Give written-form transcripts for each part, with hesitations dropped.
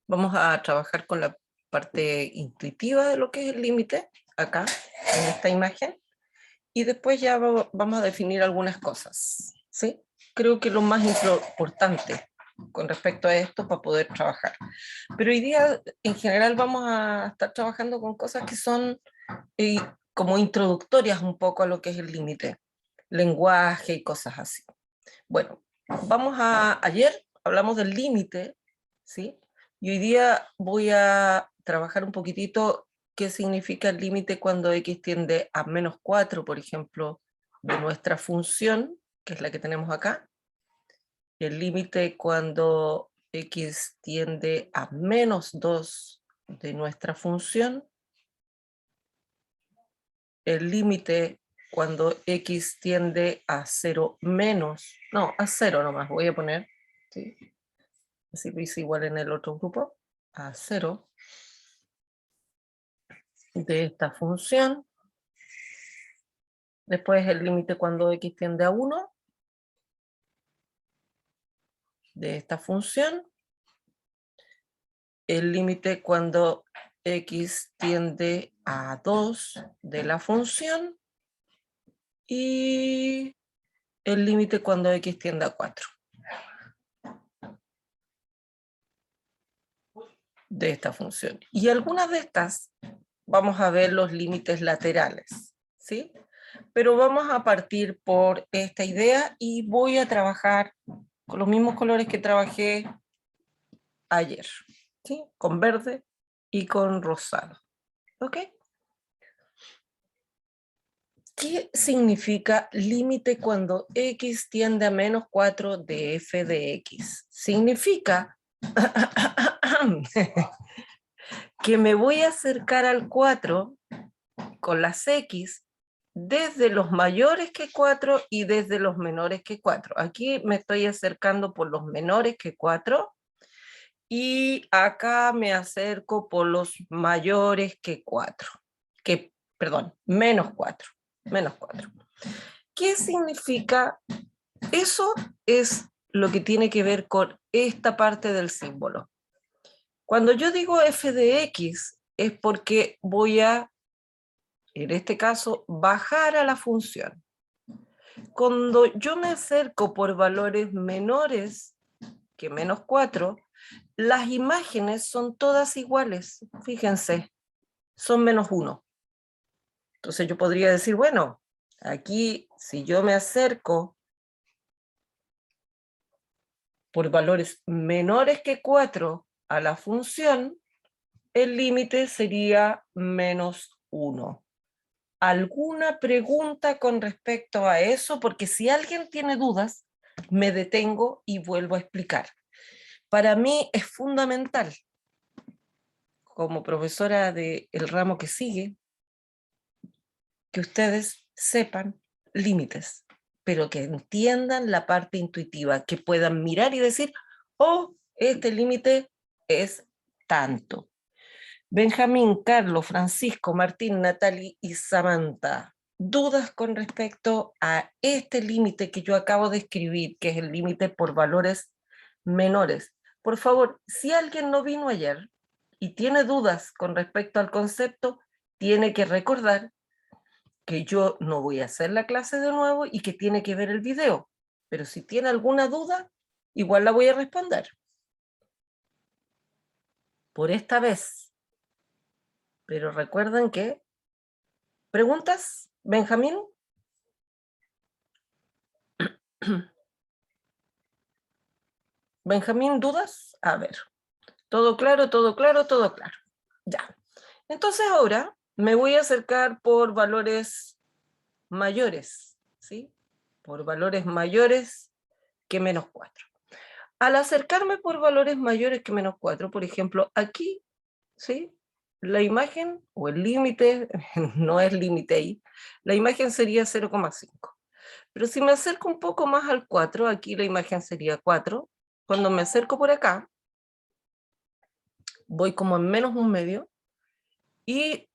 vamos a trabajar con la parte intuitiva de lo que es el límite, acá, en esta imagen, y después ya vamos a definir algunas cosas, ¿sí? Creo que lo más importante con respecto a esto para poder trabajar. Pero hoy día, en general, vamos a estar trabajando con cosas que son como introductorias un poco a lo que es el límite, lenguaje y cosas así. Bueno, ayer hablamos del límite, ¿sí? Y hoy día voy a trabajar un poquitito qué significa el límite cuando x tiende a -4, por ejemplo, de nuestra función, que es la que tenemos acá. El límite cuando x tiende a -2 de nuestra función. El límite cuando x tiende a 0 menos, no, a 0 nomás, voy a poner, ¿sí? Así lo hice igual en el otro grupo, a 0 de esta función. Después el límite cuando x tiende a 1 de esta función. El límite cuando x tiende a 2 de la función. Y el límite cuando x tiende a 4. De esta función. Y algunas de estas vamos a ver los límites laterales, ¿sí? Pero vamos a partir por esta idea y voy a trabajar con los mismos colores que trabajé ayer, ¿sí? Con verde y con rosado, ¿ok? ¿Qué significa límite cuando x tiende a -4 de f de x? Significa que me voy a acercar al 4 con las x desde los mayores que 4 y desde los menores que 4. Aquí me estoy acercando por los menores que 4 y acá me acerco por los mayores que 4. Perdón, menos 4. Menos 4. ¿Qué significa? Eso es lo que tiene que ver con esta parte del símbolo. Cuando yo digo f de x es porque voy a, en este caso, bajar a la función. Cuando yo me acerco por valores menores que -4, las imágenes son todas iguales, fíjense, son -1. Entonces yo podría decir, bueno, aquí si yo me acerco por valores menores que 4 a la función, el límite sería -1. ¿Alguna pregunta con respecto a eso? Porque si alguien tiene dudas, me detengo y vuelvo a explicar. Para mí es fundamental, como profesora del ramo que sigue, que ustedes sepan límites, pero que entiendan la parte intuitiva, que puedan mirar y decir, oh, este límite es tanto. Benjamín, Carlos, Francisco, Martín, Natalie y Samantha, ¿dudas con respecto a este límite que yo acabo de escribir, que es el límite por valores menores? Por favor, si alguien no vino ayer y tiene dudas con respecto al concepto, tiene que recordar que yo no voy a hacer la clase de nuevo y que tiene que ver el video. Pero si tiene alguna duda, igual la voy a responder. Por esta vez. Pero recuerden que... ¿Preguntas, Benjamín? Benjamín, ¿dudas? A ver. Todo claro, todo claro, todo claro. Ya. Entonces ahora me voy a acercar por valores mayores, ¿sí? Por valores mayores que -4. Al acercarme por valores mayores que -4, por ejemplo, aquí, ¿sí? La imagen, o el límite, no es límite ahí, la imagen sería 0,5. Pero si me acerco un poco más al 4, aquí la imagen sería 4. Cuando me acerco por acá, voy como en -1/2 y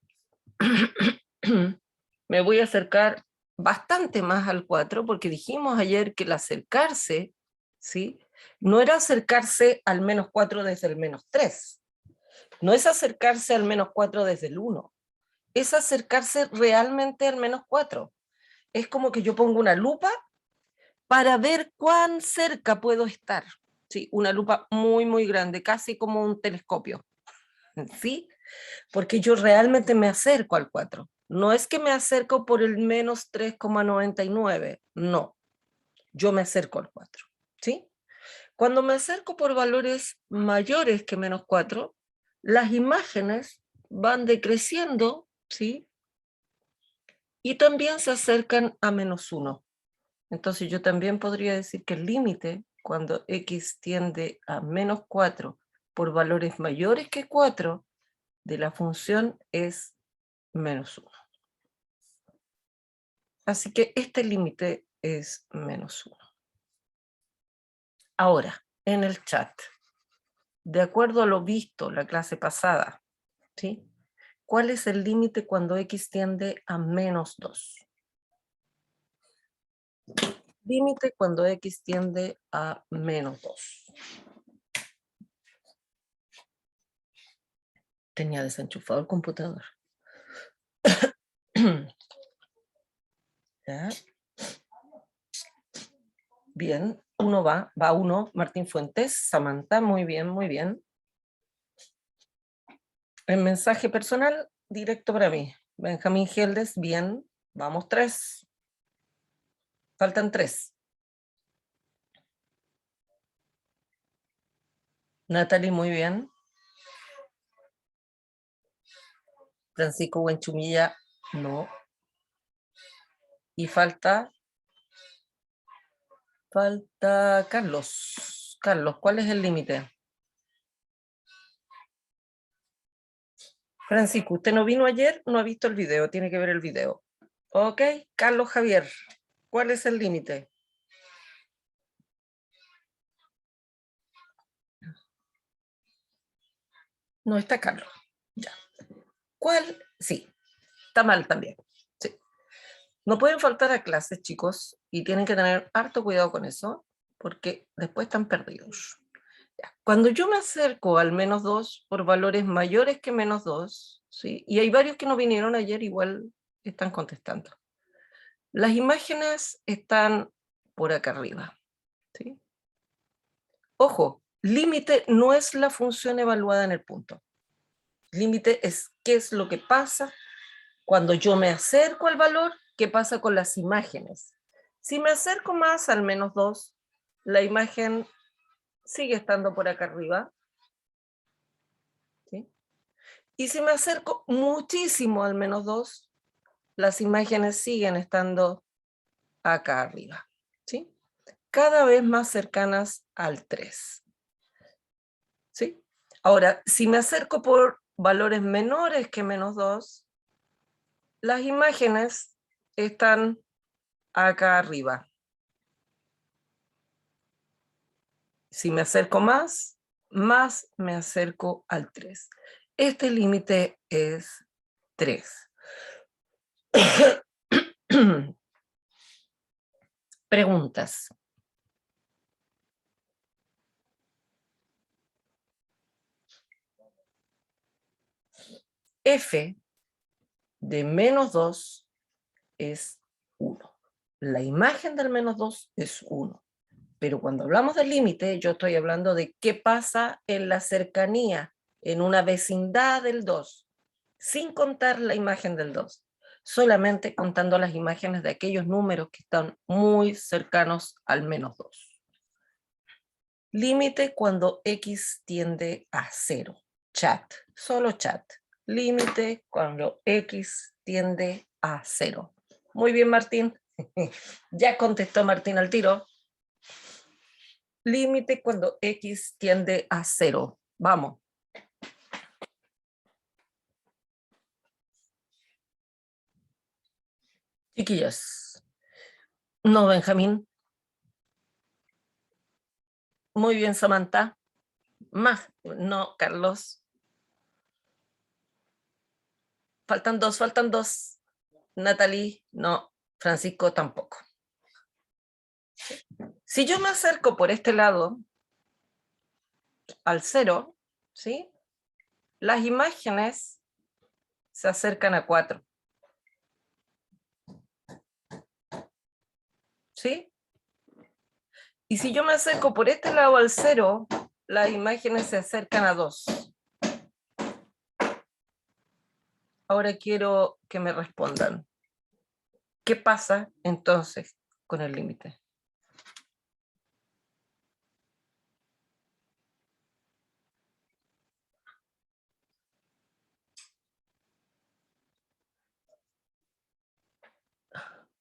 me voy a acercar bastante más al 4, porque dijimos ayer que el acercarse, ¿sí?, No era acercarse al menos 4 desde el menos 3. No es acercarse al menos 4 desde el 1. Es acercarse realmente al menos 4. Es como que yo pongo una lupa para ver cuán cerca puedo estar. Sí, una lupa muy, muy grande, casi como un telescopio. ¿Sí? Porque yo realmente me acerco al 4. No es que me acerco por el menos 3,99. No, yo me acerco al 4. ¿Sí? Cuando me acerco por valores mayores que menos 4, las imágenes van decreciendo, ¿sí? Y también se acercan a menos 1. Entonces yo también podría decir que el límite, cuando x tiende a menos 4 por valores mayores que 4, de la función es menos 1. Así que este límite es menos 1. Ahora, en el chat, de acuerdo a lo visto la clase pasada, ¿sí? ¿Cuál es el límite cuando x tiende a menos 2? Límite cuando x tiende a menos 2. Tenía desenchufado el computador. ¿Ya? Bien, uno va uno, Martín Fuentes, Samantha, muy bien, muy bien. El mensaje personal, directo para mí. Benjamín Geldes, bien, vamos 3. Faltan 3. Natalie, muy bien. Francisco Buenchumilla, no. Y falta Carlos. Carlos, ¿cuál es el límite? Francisco, usted no vino ayer, no ha visto el video, tiene que ver el video. Ok, Carlos Javier, ¿cuál es el límite? No está Carlos. Ya. ¿Cuál? Sí, está mal también. Sí. No pueden faltar a clases, chicos, y tienen que tener harto cuidado con eso, porque después están perdidos. Ya. Cuando yo me acerco al menos 2 por valores mayores que menos 2, ¿sí? Y hay varios que no vinieron ayer, igual están contestando. Las imágenes están por acá arriba. ¿Sí? Ojo, límite no es la función evaluada en el punto. Límite es qué es lo que pasa cuando yo me acerco al valor, qué pasa con las imágenes. Si me acerco más al menos 2, la imagen sigue estando por acá arriba. ¿Sí? Y si me acerco muchísimo al menos 2, las imágenes siguen estando acá arriba. ¿Sí? Cada vez más cercanas al 3. ¿Sí? Ahora, si me acerco por valores menores que menos 2, las imágenes están acá arriba. Si me acerco más me acerco al 3. Este límite es 3. Preguntas. F de menos 2 es 1. La imagen del menos 2 es 1. Pero cuando hablamos del límite, yo estoy hablando de qué pasa en la cercanía, en una vecindad del 2, sin contar la imagen del 2, solamente contando las imágenes de aquellos números que están muy cercanos al menos 2. Límite cuando x tiende a 0. Chat, solo chat. Límite cuando x tiende a 0. Muy bien, Martín. Ya contestó Martín al tiro. Límite cuando x tiende a 0. Vamos. Chiquillos. No, Benjamín. Muy bien, Samantha. Más. No, Carlos. Faltan 2, faltan 2. Natalie, no. Francisco tampoco. Si yo me acerco por este lado, al 0, ¿sí? Las imágenes se acercan a 4. ¿Sí? Y si yo me acerco por este lado al 0, las imágenes se acercan a 2. Ahora quiero que me respondan. ¿Qué pasa entonces con el límite?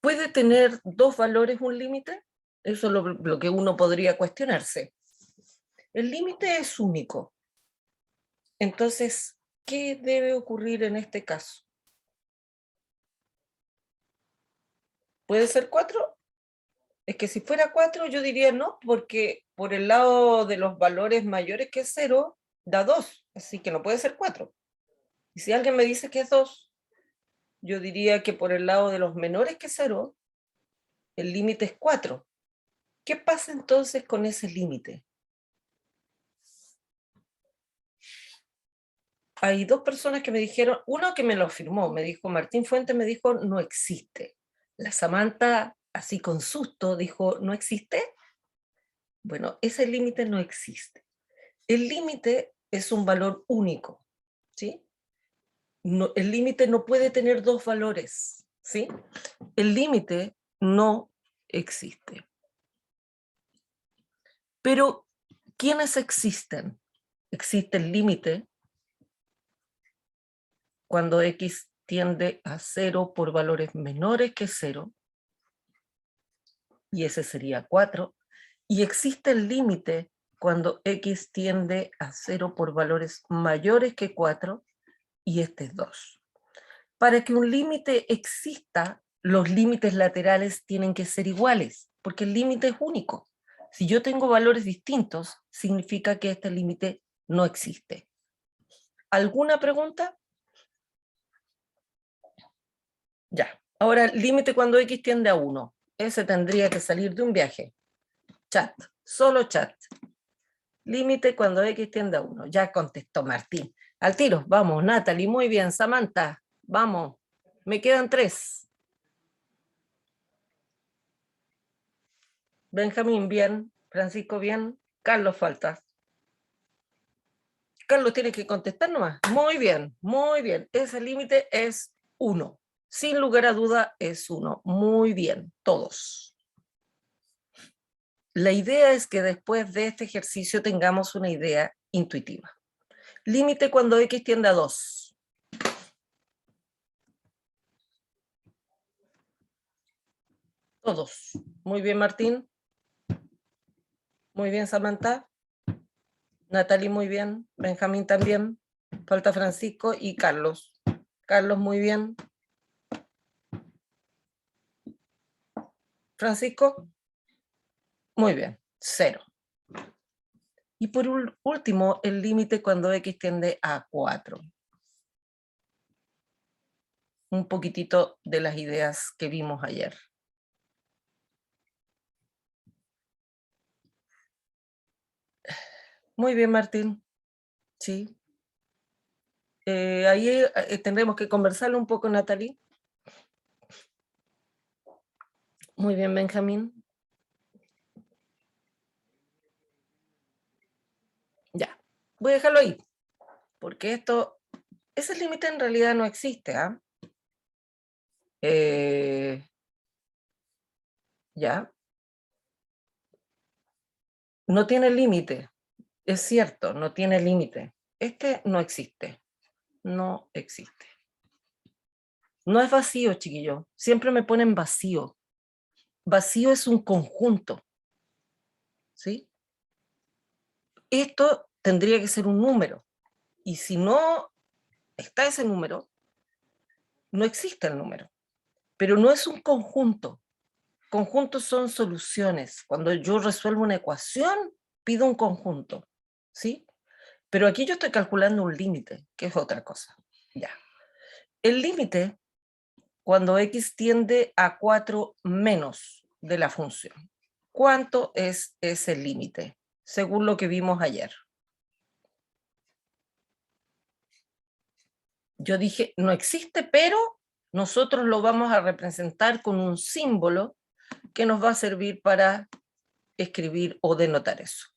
¿Puede tener dos valores un límite? Eso es lo que uno podría cuestionarse. El límite es único. Entonces, ¿qué debe ocurrir en este caso? ¿Puede ser 4? Es que si fuera 4 yo diría no, porque por el lado de los valores mayores que 0 da 2, así que no puede ser 4. Y si alguien me dice que es 2, yo diría que por el lado de los menores que 0, el límite es 4. ¿Qué pasa entonces con ese límite? Hay dos personas que me dijeron, uno que me lo afirmó, me dijo, Martín Fuentes me dijo, no existe. La Samantha, así con susto, dijo, ¿no existe? Bueno, ese límite no existe. El límite es un valor único, ¿sí? No, el límite no puede tener dos valores, ¿sí? El límite no existe. Pero, ¿quiénes existen? Existe el límite cuando x tiende a 0 por valores menores que 0, y ese sería 4, y existe el límite cuando x tiende a 0 por valores mayores que 4, y este es 2. Para que un límite exista, los límites laterales tienen que ser iguales, porque el límite es único. Si yo tengo valores distintos, significa que este límite no existe. ¿Alguna pregunta? Ya. Ahora, límite cuando x tiende a 1. Ese tendría que salir de un viaje. Chat, solo chat. Límite cuando x tiende a 1. Ya contestó Martín. Al tiro, vamos, Natalie, muy bien. Samantha, vamos. Me quedan 3. Benjamín, bien. Francisco, bien. Carlos, falta. Carlos tiene que contestar nomás. Muy bien, muy bien. Ese límite es 1. Sin lugar a duda es 1. Muy bien, todos. La idea es que después de este ejercicio tengamos una idea intuitiva. Límite cuando x tiende a 2. Todos. Muy bien, Martín. Muy bien, Samantha. Natalie, muy bien. Benjamín también. Falta Francisco y Carlos. Carlos, muy bien. Francisco, muy bien. 0. Y por último, el límite cuando x tiende a 4. Un poquitito de las ideas que vimos ayer. Muy bien, Martín. Sí. Ahí tendremos que conversarlo un poco, Natalie. Muy bien, Benjamín. Ya. Voy a dejarlo ahí. Porque ese límite en realidad no existe, ¿ah? Ya. No tiene límite. Es cierto, no tiene límite. Este no existe. No existe. No es vacío, chiquillo. Siempre me ponen vacío. Vacío es un conjunto. ¿Sí? Esto tendría que ser un número. Y si no está ese número, no existe el número. Pero no es un conjunto. Conjuntos son soluciones. Cuando yo resuelvo una ecuación, pido un conjunto. ¿Sí? Pero aquí yo estoy calculando un límite, que es otra cosa. Ya. El límite, cuando x tiende a 4 menos de la función. ¿Cuánto es ese límite? Según lo que vimos ayer. yo dije, no existe, pero nosotros lo vamos a representar con un símbolo que nos va a servir para escribir o denotar eso.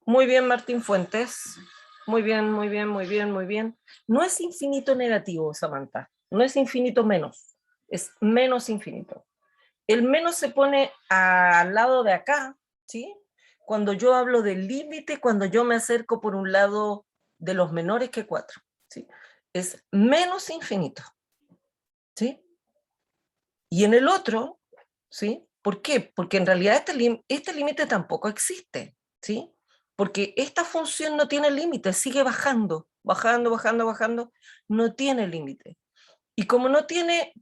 Muy bien, Martín Fuentes. Muy bien, muy bien, muy bien, muy bien. No es infinito negativo, Samantha. No es infinito menos. Es menos infinito. El menos se pone al lado de acá, ¿sí? Cuando yo hablo del límite, cuando yo me acerco por un lado de los menores que 4, ¿sí? Es menos infinito, ¿sí? Y en el otro, ¿sí? ¿Por qué? Porque en realidad este límite tampoco existe, ¿sí? Porque esta función no tiene límite, sigue bajando, bajando, bajando, bajando, no tiene límite. Y como no tiene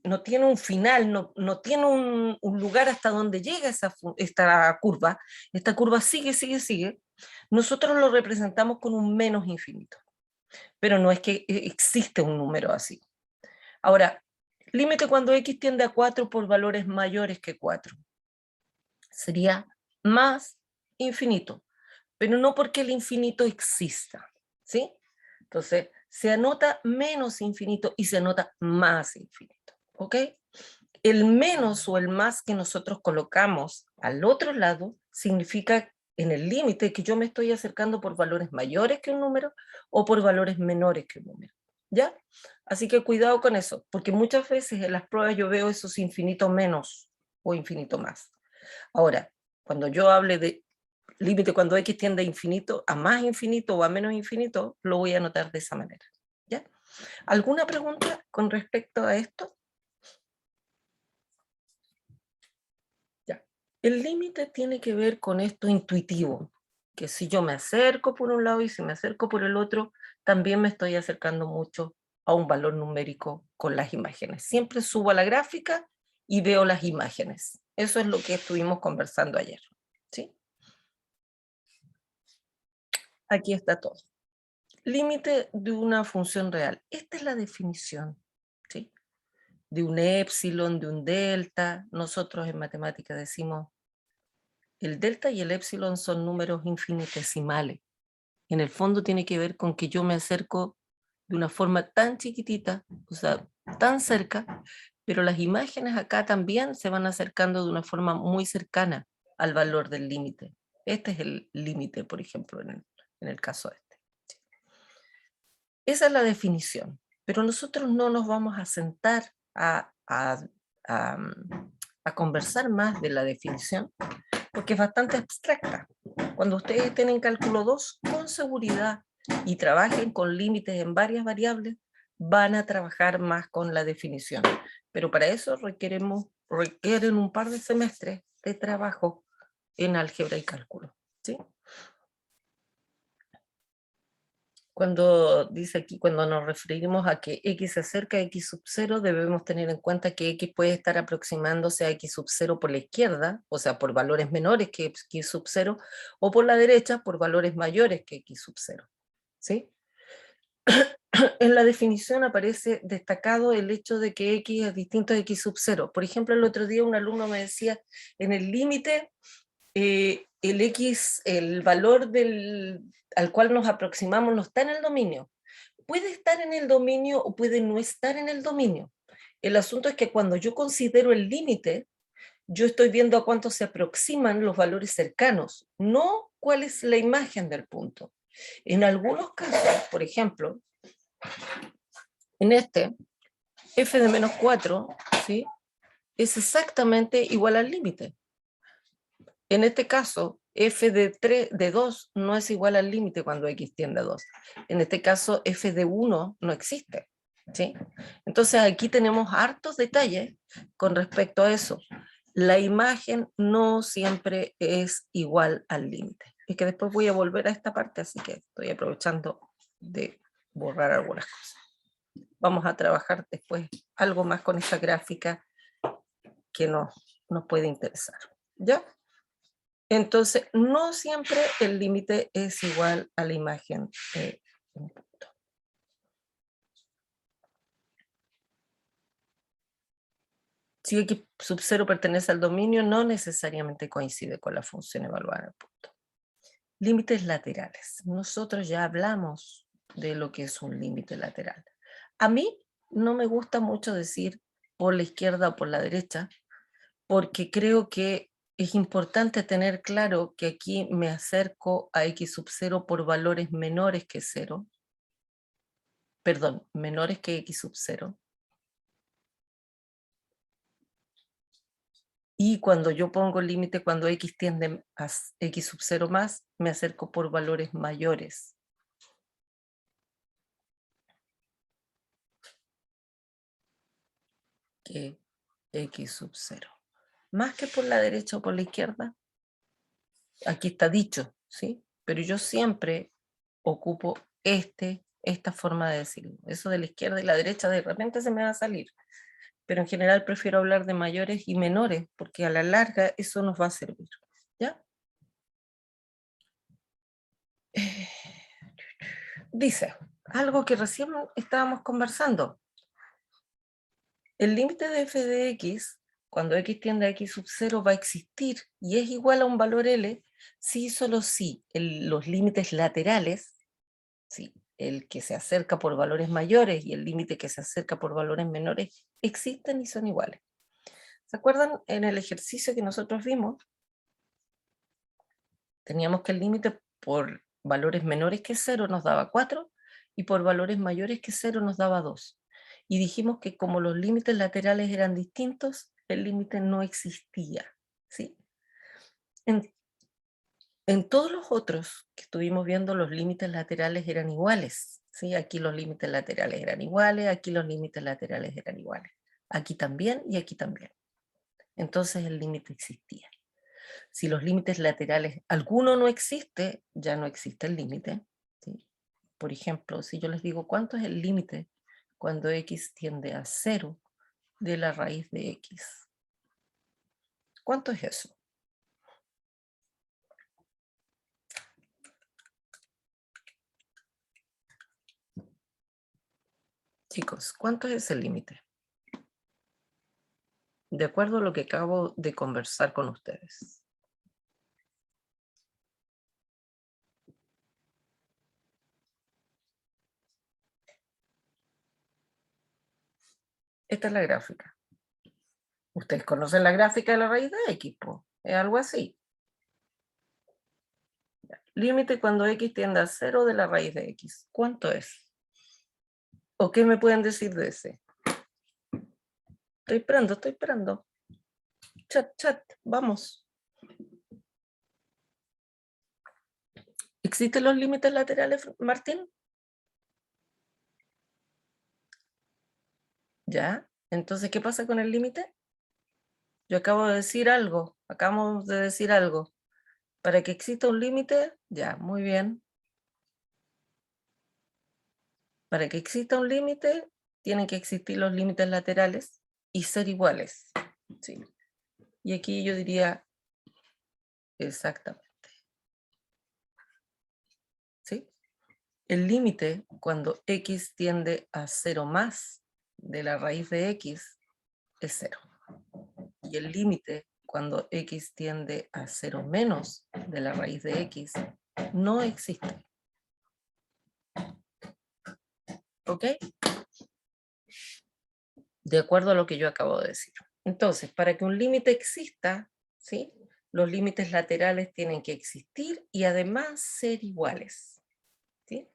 un final, no tiene un lugar hasta donde llega esta curva sigue, sigue, sigue, nosotros lo representamos con un menos infinito. Pero no es que existe un número así. Ahora, límite cuando x tiende a 4 por valores mayores que 4. Sería más infinito, pero no porque el infinito exista, ¿sí? Entonces, se anota menos infinito y se anota más infinito, ¿ok? El menos o el más que nosotros colocamos al otro lado significa en el límite que yo me estoy acercando por valores mayores que un número o por valores menores que un número, ¿ya? Así que cuidado con eso, porque muchas veces en las pruebas yo veo esos infinito menos o infinito más. Ahora, cuando yo hable de límite cuando x tiende a infinito, a más infinito o a menos infinito, lo voy a anotar de esa manera, ¿ya? ¿Alguna pregunta con respecto a esto? Ya. El límite tiene que ver con esto intuitivo, que si yo me acerco por un lado y si me acerco por el otro, también me estoy acercando mucho a un valor numérico con las imágenes. Siempre subo a la gráfica y veo las imágenes. Eso es lo que estuvimos conversando ayer, ¿sí? Aquí está todo. Límite de una función real. Esta es la definición, ¿sí? De un épsilon, de un delta. Nosotros en matemáticas decimos el delta y el épsilon son números infinitesimales. En el fondo tiene que ver con que yo me acerco de una forma tan chiquitita, o sea, tan cerca, pero las imágenes acá también se van acercando de una forma muy cercana al valor del límite. Este es el límite, por ejemplo, en el caso este. Esa es la definición, pero nosotros no nos vamos a sentar a conversar más de la definición, porque es bastante abstracta. Cuando ustedes estén en cálculo 2, con seguridad, y trabajen con límites en varias variables, van a trabajar más con la definición. Pero para eso requieren un par de semestres de trabajo en álgebra y cálculo, ¿sí? Cuando dice aquí, cuando nos referimos a que x se acerca a x sub 0, debemos tener en cuenta que x puede estar aproximándose a x sub 0 por la izquierda, o sea, por valores menores que x sub 0, o por la derecha por valores mayores que x sub 0. ¿Sí? En la definición aparece destacado el hecho de que x es distinto de x sub 0. Por ejemplo, el otro día un alumno me decía, en el límite, el x, el valor al cual nos aproximamos no está en el dominio. Puede estar en el dominio o puede no estar en el dominio. El asunto es que cuando yo considero el límite, yo estoy viendo a cuánto se aproximan los valores cercanos, no cuál es la imagen del punto. En algunos casos, por ejemplo, en este, f de menos 4, ¿sí?, es exactamente igual al límite. En este caso, f de 2 no es igual al límite cuando x tiende a 2. En este caso, f de 1 no existe, ¿sí? Entonces aquí tenemos hartos detalles con respecto a eso. La imagen no siempre es igual al límite. Es que después voy a volver a esta parte, así que estoy aprovechando de borrar algunas cosas. Vamos a trabajar después algo más con esta gráfica que nos puede interesar, ¿ya? Entonces, no siempre el límite es igual a la imagen de un punto. Si x sub 0 pertenece al dominio, no necesariamente coincide con la función evaluada en el punto. Límites laterales. Nosotros ya hablamos de lo que es un límite lateral. A mí no me gusta mucho decir por la izquierda o por la derecha, porque creo que es importante tener claro que aquí me acerco a x sub 0 por valores menores que 0, perdón, menores que x sub 0. Y cuando yo pongo el límite, cuando x tiende a x sub 0 más, me acerco por valores mayores. Que x sub 0. Más que por la derecha o por la izquierda. Aquí está dicho, ¿sí? Pero yo siempre ocupo esta forma de decirlo. Eso de la izquierda y la derecha de repente se me va a salir. Pero en general prefiero hablar de mayores y menores, porque a la larga eso nos va a servir. ¿Ya? Dice, algo que recién estábamos conversando. El límite de f de x, cuando x tiende a x sub 0, va a existir y es igual a un valor L si y solo si los límites laterales, ¿sí?, el que se acerca por valores mayores y el límite que se acerca por valores menores, existen y son iguales. ¿Se acuerdan en el ejercicio que nosotros vimos? Teníamos que el límite por valores menores que 0 nos daba 4 y por valores mayores que 0 nos daba 2. Y dijimos que como los límites laterales eran distintos, el límite no existía, ¿sí? En todos los otros que estuvimos viendo, los límites laterales eran iguales, ¿sí? Aquí los límites laterales eran iguales, aquí los límites laterales eran iguales. Aquí también y aquí también. Entonces el límite existía. Si los límites laterales, alguno no existe, ya no existe el límite, ¿sí? Por ejemplo, si yo les digo, ¿cuánto es el límite cuando x tiende a 0 de la raíz de x? ¿Cuánto es eso? Chicos, ¿cuánto es el límite? De acuerdo a lo que acabo de conversar con ustedes. Esta es la gráfica. Ustedes conocen la gráfica de la raíz de x, ¿po? Es algo así. Límite cuando x tiende a 0 de la raíz de x. ¿Cuánto es? ¿O qué me pueden decir de ese? Estoy esperando. Chat, vamos. ¿Existen los límites laterales, Martín? ¿Ya? Entonces, ¿qué pasa con el límite? Yo acabamos de decir algo. Para que exista un límite, ya, muy bien. Para que exista un límite, tienen que existir los límites laterales y ser iguales. ¿Sí? Y aquí yo diría exactamente. ¿Sí? El límite cuando x tiende a 0 más de la raíz de x es 0. Y el límite cuando x tiende a 0 menos de la raíz de x no existe. ¿Ok? De acuerdo a lo que yo acabo de decir. Entonces, para que un límite exista, ¿sí?, los límites laterales tienen que existir y además ser iguales. ¿Sí?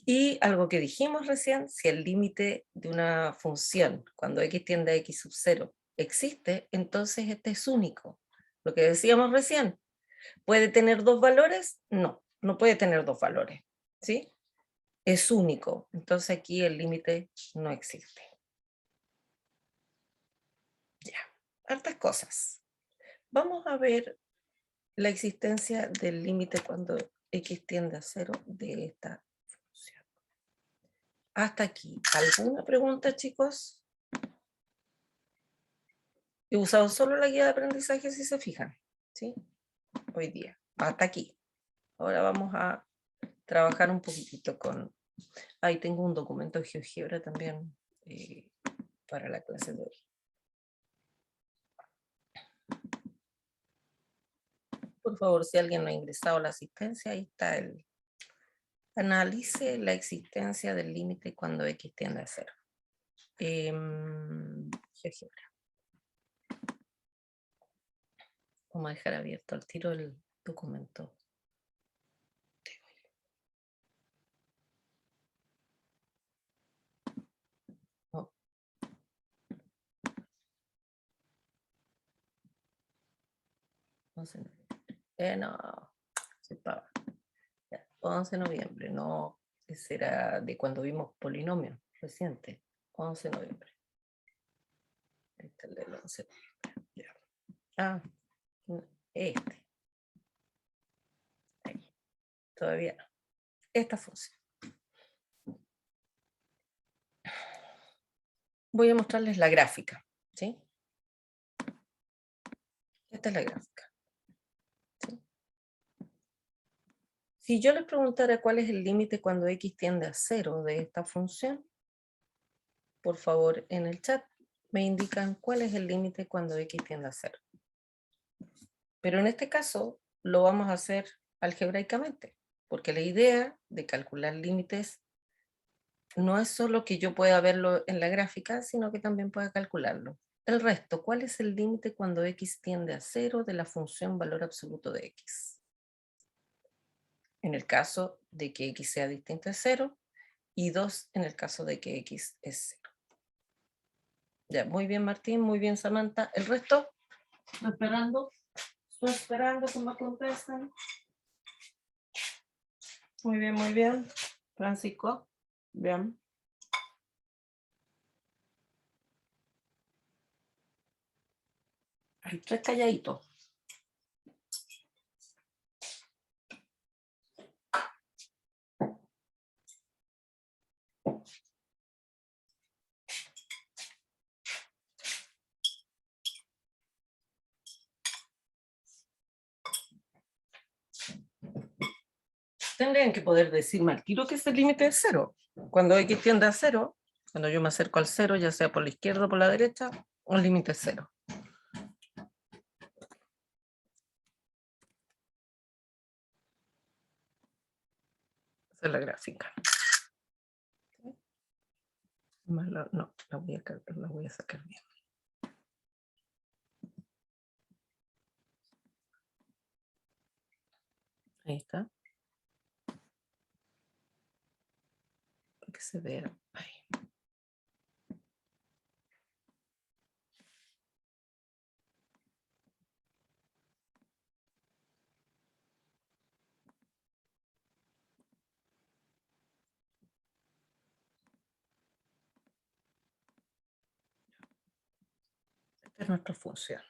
Y algo que dijimos recién, si el límite de una función, cuando x tiende a x sub 0, existe, entonces este es único. Lo que decíamos recién, ¿puede tener dos valores? No, no puede tener dos valores. ¿Sí? Es único. Entonces aquí el límite no existe. Ya, hartas cosas. Vamos a ver la existencia del límite cuando x tiende a 0 de esta función. Hasta aquí. ¿Alguna pregunta, chicos? He usado solo la guía de aprendizaje, si se fijan, ¿sí? Hoy día. Hasta aquí. Ahora vamos a trabajar un poquitito con... Ahí tengo un documento de GeoGebra también para la clase de hoy. Por favor, si alguien no ha ingresado a la asistencia, ahí está el Analice la existencia del límite cuando x tiende a 0. GeoGebra. Vamos a dejar abierto al tiro el documento. Oh. No, se paga. 11 de noviembre, no, será de cuando vimos polinomio reciente, 11 de noviembre. Este es el del 11 de noviembre. Ya. Ah, este. Ahí. Todavía no. Esta función. Voy a mostrarles la gráfica, ¿sí? Esta es la gráfica. ¿Sí? Si yo les preguntara cuál es el límite cuando x tiende a 0 de esta función, por favor, en el chat me indican cuál es el límite cuando x tiende a 0. Pero en este caso lo vamos a hacer algebraicamente, porque la idea de calcular límites no es solo que yo pueda verlo en la gráfica, sino que también pueda calcularlo. El resto, ¿cuál es el límite cuando x tiende a 0 de la función valor absoluto de x? En el caso de que x sea distinto de 0, y 2 en el caso de que x es 0. Ya, muy bien Martín, muy bien Samantha. El resto, estoy esperando que me contesten. Muy bien, muy bien. Francisco, bien. Hay 3 calladitos. Tendrían que poder decirme al tiro que es el límite de 0. Cuando x tiende a 0, cuando yo me acerco al 0, ya sea por la izquierda o por la derecha, un límite es 0. Esa es la gráfica. No, la voy a sacar bien. Ahí está. Para que se vea. Ahí. Esta es nuestra función.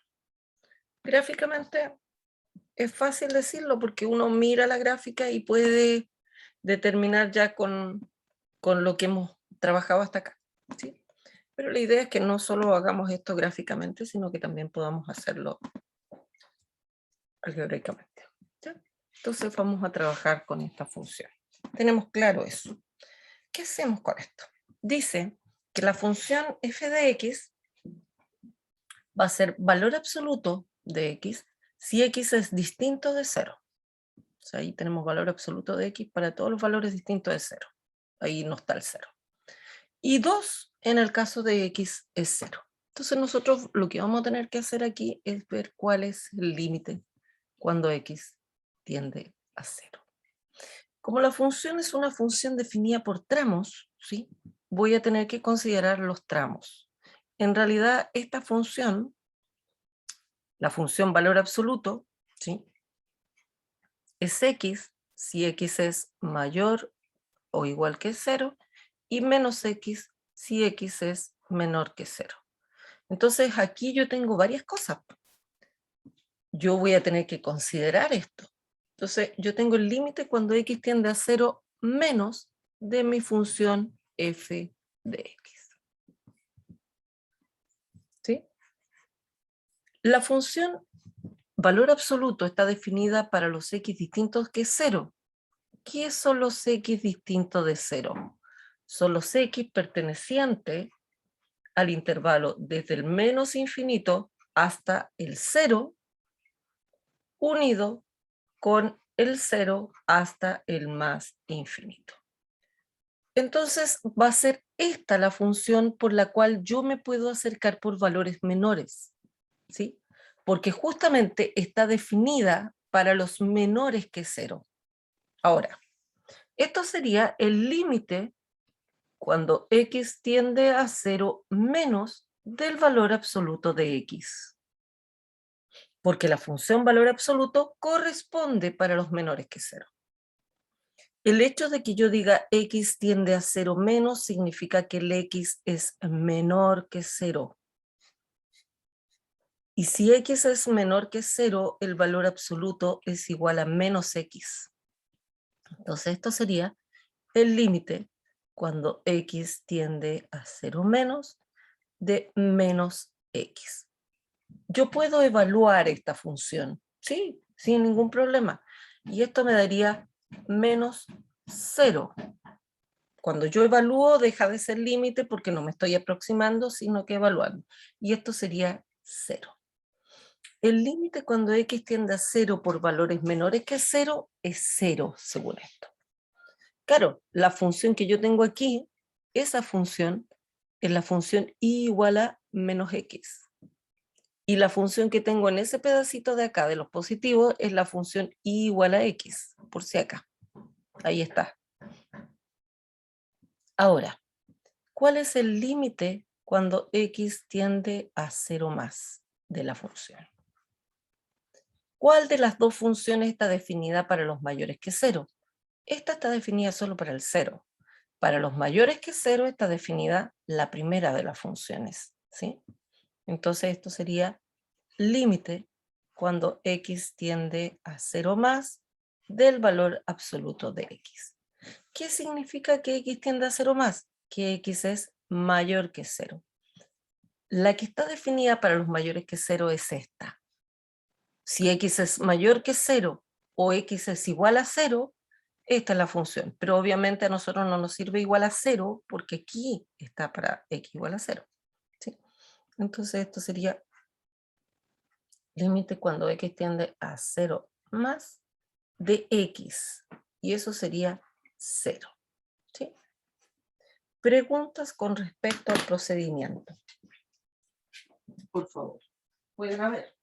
Gráficamente es fácil decirlo porque uno mira la gráfica y puede determinar ya con lo que hemos trabajado hasta acá, ¿sí? Pero la idea es que no solo hagamos esto gráficamente, sino que también podamos hacerlo algebraicamente, ¿sí? Entonces vamos a trabajar con esta función. Tenemos claro eso. ¿Qué hacemos con esto? Dice que la función f de x va a ser valor absoluto de x si x es distinto de 0. O sea, ahí tenemos valor absoluto de x para todos los valores distintos de 0. Ahí no está el 0. Y 2 en el caso de x es 0. Entonces nosotros lo que vamos a tener que hacer aquí es ver cuál es el límite cuando x tiende a 0. Como la función es una función definida por tramos, ¿sí? Voy a tener que considerar los tramos. En realidad, esta función, la función valor absoluto, ¿sí? Es x si x es mayor o igual que 0 y menos x si x es menor que 0. Entonces aquí yo tengo varias cosas. Yo voy a tener que considerar esto. Entonces yo tengo el límite cuando x tiende a 0 menos de mi función f de x. ¿Sí? La función valor absoluto está definida para los x distintos que 0. ¿Qué son los x distintos de 0? Son los x pertenecientes al intervalo desde el menos infinito hasta el 0, unido con el 0 hasta el más infinito. Entonces va a ser esta la función por la cual yo me puedo acercar por valores menores, ¿sí? Porque justamente está definida para los menores que 0. Ahora, esto sería el límite cuando x tiende a 0 menos del valor absoluto de x. Porque la función valor absoluto corresponde para los menores que 0. El hecho de que yo diga x tiende a 0 menos significa que el x es menor que 0. Y si x es menor que 0, el valor absoluto es igual a menos x. Entonces esto sería el límite cuando x tiende a 0 menos de menos x. Yo puedo evaluar esta función, sí, sin ningún problema. Y esto me daría menos 0. Cuando yo evalúo, deja de ser límite porque no me estoy aproximando, sino que evaluando. Y esto sería 0. El límite cuando x tiende a 0 por valores menores que 0 es 0, según esto. Claro, la función que yo tengo aquí, esa función es la función y igual a menos x. Y la función que tengo en ese pedacito de acá de los positivos es la función y igual a x, por si acá. Ahí está. Ahora, ¿cuál es el límite cuando x tiende a 0 más de la función? ¿Cuál de las dos funciones está definida para los mayores que 0? Esta está definida solo para el 0. Para los mayores que 0 está definida la primera de las funciones, ¿sí? Entonces esto sería límite cuando x tiende a 0 más del valor absoluto de x. ¿Qué significa que x tiende a 0 más? Que x es mayor que 0. La que está definida para los mayores que 0 es esta. Si x es mayor que 0 o x es igual a 0, esta es la función. Pero obviamente a nosotros no nos sirve igual a 0 porque aquí está para x igual a 0. ¿Sí? Entonces esto sería límite cuando x tiende a 0 más de x. Y eso sería 0. ¿Sí? Preguntas con respecto al procedimiento. Por favor, pueden haber.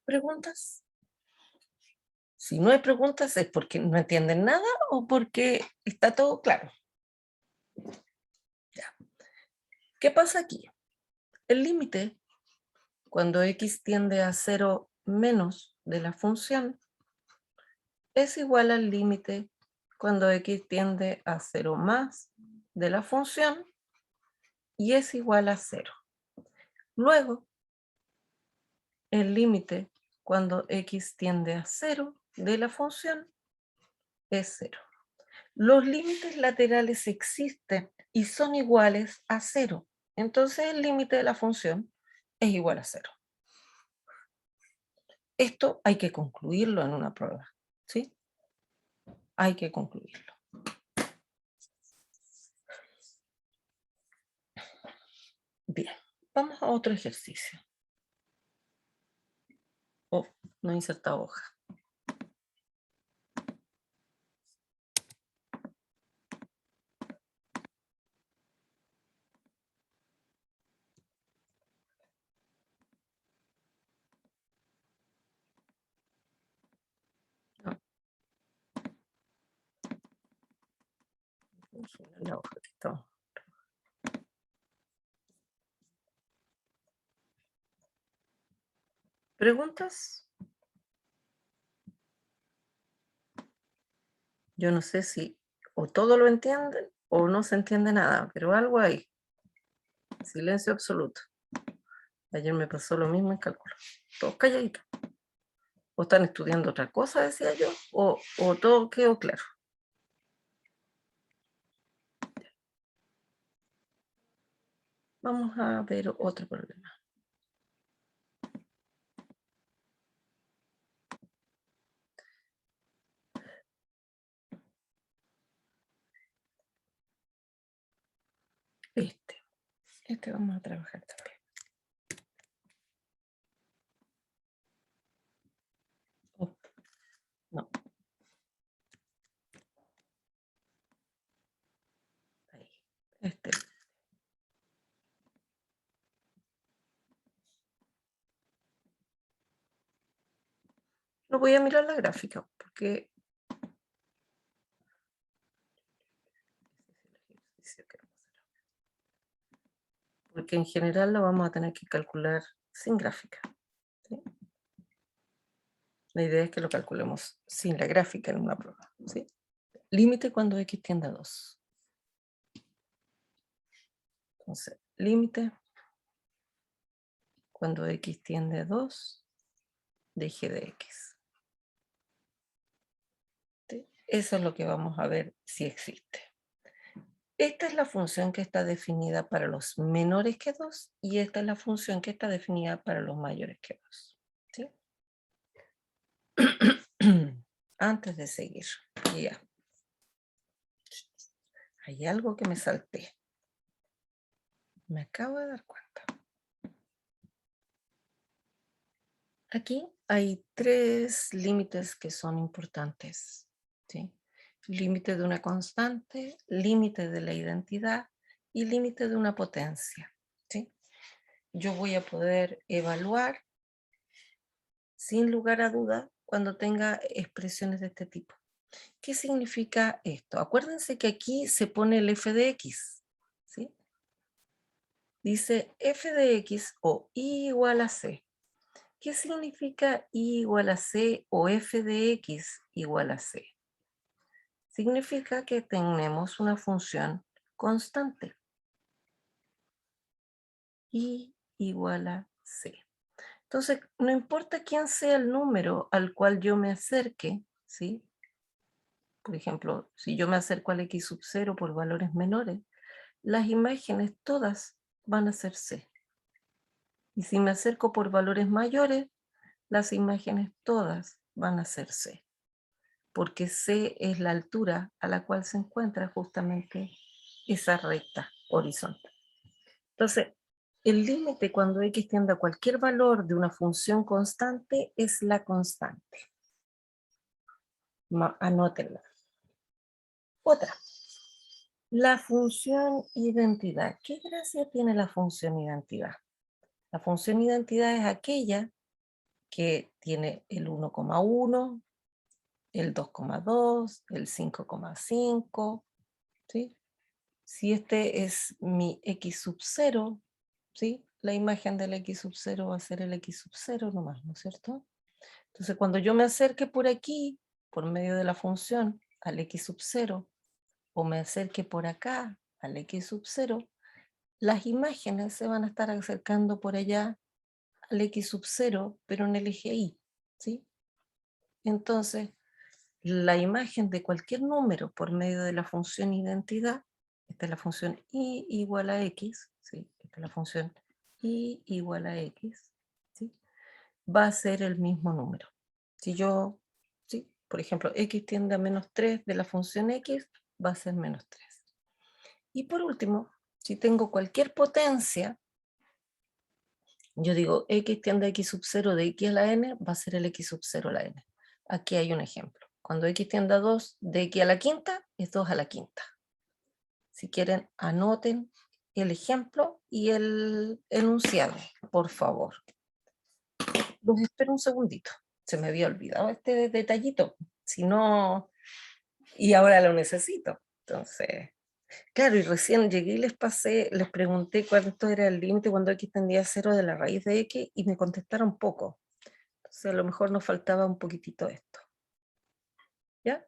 ¿Preguntas? Si no hay preguntas es porque no entienden nada o porque está todo claro. Ya. ¿Qué pasa aquí? El límite, cuando x tiende a 0 menos de la función, es igual al límite cuando x tiende a 0 más de la función y es igual a 0. Luego, el límite cuando x tiende a 0 de la función es 0. Los límites laterales existen y son iguales a 0. Entonces el límite de la función es igual a 0. Esto hay que concluirlo en una prueba, ¿sí? Hay que concluirlo. Bien, vamos a otro ejercicio. Oh, no he insertado hoja. La hoja que estamos. ¿Preguntas? Yo no sé si o todo lo entienden o no se entiende nada, pero algo hay. Silencio absoluto. Ayer me pasó lo mismo en cálculo. Todos calladitos. O están estudiando otra cosa, decía yo, o todo quedó claro. Vamos a ver otro problema. Este vamos a trabajar también. Oh, no. Ahí. No voy a mirar la gráfica porque en general lo vamos a tener que calcular sin gráfica. ¿Sí? La idea es que lo calculemos sin la gráfica en una prueba. ¿Sí? Límite cuando x tiende a 2. Entonces, límite cuando x tiende a 2 de g de x. ¿Sí? Eso es lo que vamos a ver si existe. Esta es la función que está definida para los menores que 2 y esta es la función que está definida para los mayores que 2. ¿Sí? Antes de seguir, ya. Hay algo que me salté. Me acabo de dar cuenta. Aquí hay 3 límites que son importantes. ¿Sí? Límite de una constante, límite de la identidad y límite de una potencia. ¿Sí? Yo voy a poder evaluar sin lugar a duda cuando tenga expresiones de este tipo. ¿Qué significa esto? Acuérdense que aquí se pone el f de x. ¿Sí? Dice f de x o y igual a c. ¿Qué significa y igual a c o f de x igual a c? Significa que tenemos una función constante. Y igual a c. Entonces, no importa quién sea el número al cual yo me acerque, ¿sí? Por ejemplo, si yo me acerco al x sub 0 por valores menores, las imágenes todas van a ser c. Y si me acerco por valores mayores, las imágenes todas van a ser c. Porque c es la altura a la cual se encuentra justamente esa recta horizontal. Entonces, el límite cuando x tiende a cualquier valor de una función constante es la constante. Anótenla. Otra. La función identidad. ¿Qué gracia tiene la función identidad? La función identidad es aquella que tiene el 1,1, el 2,2, el 5,5, ¿sí? Si este es mi x sub 0, ¿sí? La imagen del x sub 0 va a ser el x sub 0 nomás, ¿no es cierto? Entonces, cuando yo me acerque por aquí, por medio de la función, al x sub 0, o me acerque por acá, al x sub 0, las imágenes se van a estar acercando por allá al x sub 0, pero en el eje y, ¿sí? Entonces, la imagen de cualquier número por medio de la función identidad, esta es la función y igual a x, ¿sí? Esta es la función y igual a x, ¿sí? Va a ser el mismo número. Si yo, ¿sí? Por ejemplo, x tiende a menos 3 de la función x, va a ser menos 3. Y por último, si tengo cualquier potencia, yo digo x tiende a x sub 0 de x a la n, va a ser el x sub 0 a la n. Aquí hay un ejemplo. Cuando x tiende a 2 de x a la quinta, es 2 a la quinta. Si quieren, anoten el ejemplo y el enunciado, por favor. Los espero un segundito. Se me había olvidado este detallito. Si no, y ahora lo necesito. Entonces, Claro, y recién llegué y les pregunté cuánto era el límite cuando x tendía a 0 de la raíz de x y me contestaron poco. Entonces a lo mejor nos faltaba un poquitito esto. ¿Ya?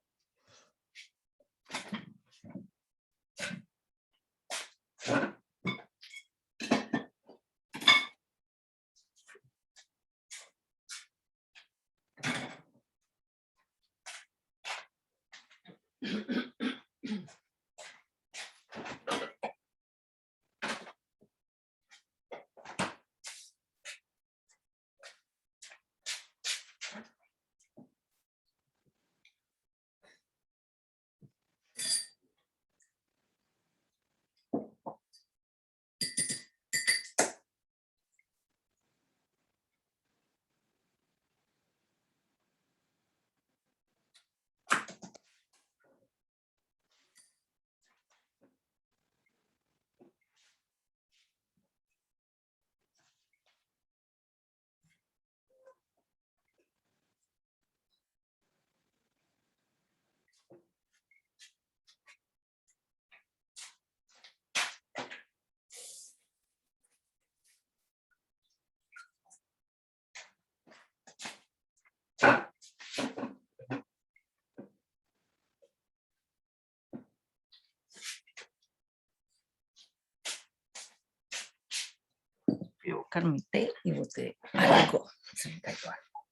Voy a buscar mi té y boté algo. Se me cayó algo.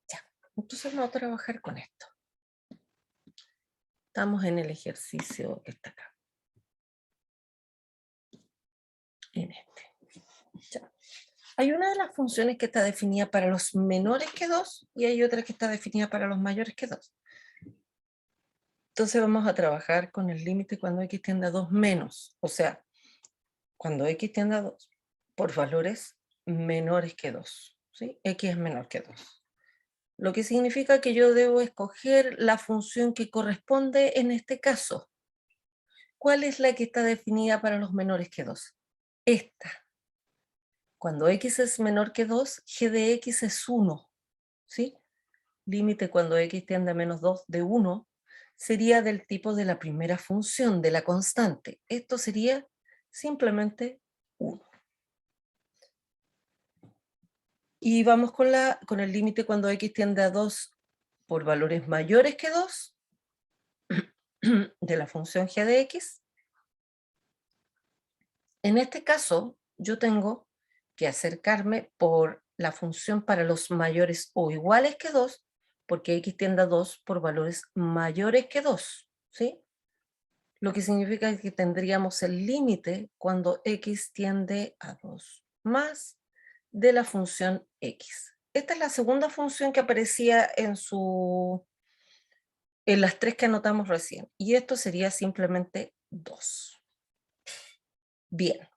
Ya. Entonces vamos a trabajar con esto. Estamos en el ejercicio que está acá. En este. Ya. Hay una de las funciones que está definida para los menores que 2 y hay otra que está definida para los mayores que 2. Entonces vamos a trabajar con el límite cuando x tiende a 2 menos, o sea, cuando x tiende a 2 por valores menores que 2, ¿sí? X es menor que 2. Lo que significa que yo debo escoger la función que corresponde en este caso. ¿Cuál es la que está definida para los menores que 2? Esta. Cuando x es menor que 2, g de x es 1, ¿sí? Límite cuando x tiende a menos 2 de 1 sería del tipo de la primera función, de la constante. Esto sería simplemente 1. Y vamos con el límite cuando x tiende a 2 por valores mayores que 2 de la función g de x. En este caso, yo tengo que acercarme por la función para los mayores o iguales que 2, porque x tiende a 2 por valores mayores que 2, ¿sí? Lo que significa que tendríamos el límite cuando x tiende a 2 más de la función x. Esta es la segunda función que aparecía en las tres que anotamos recién, y esto sería simplemente 2. Bien,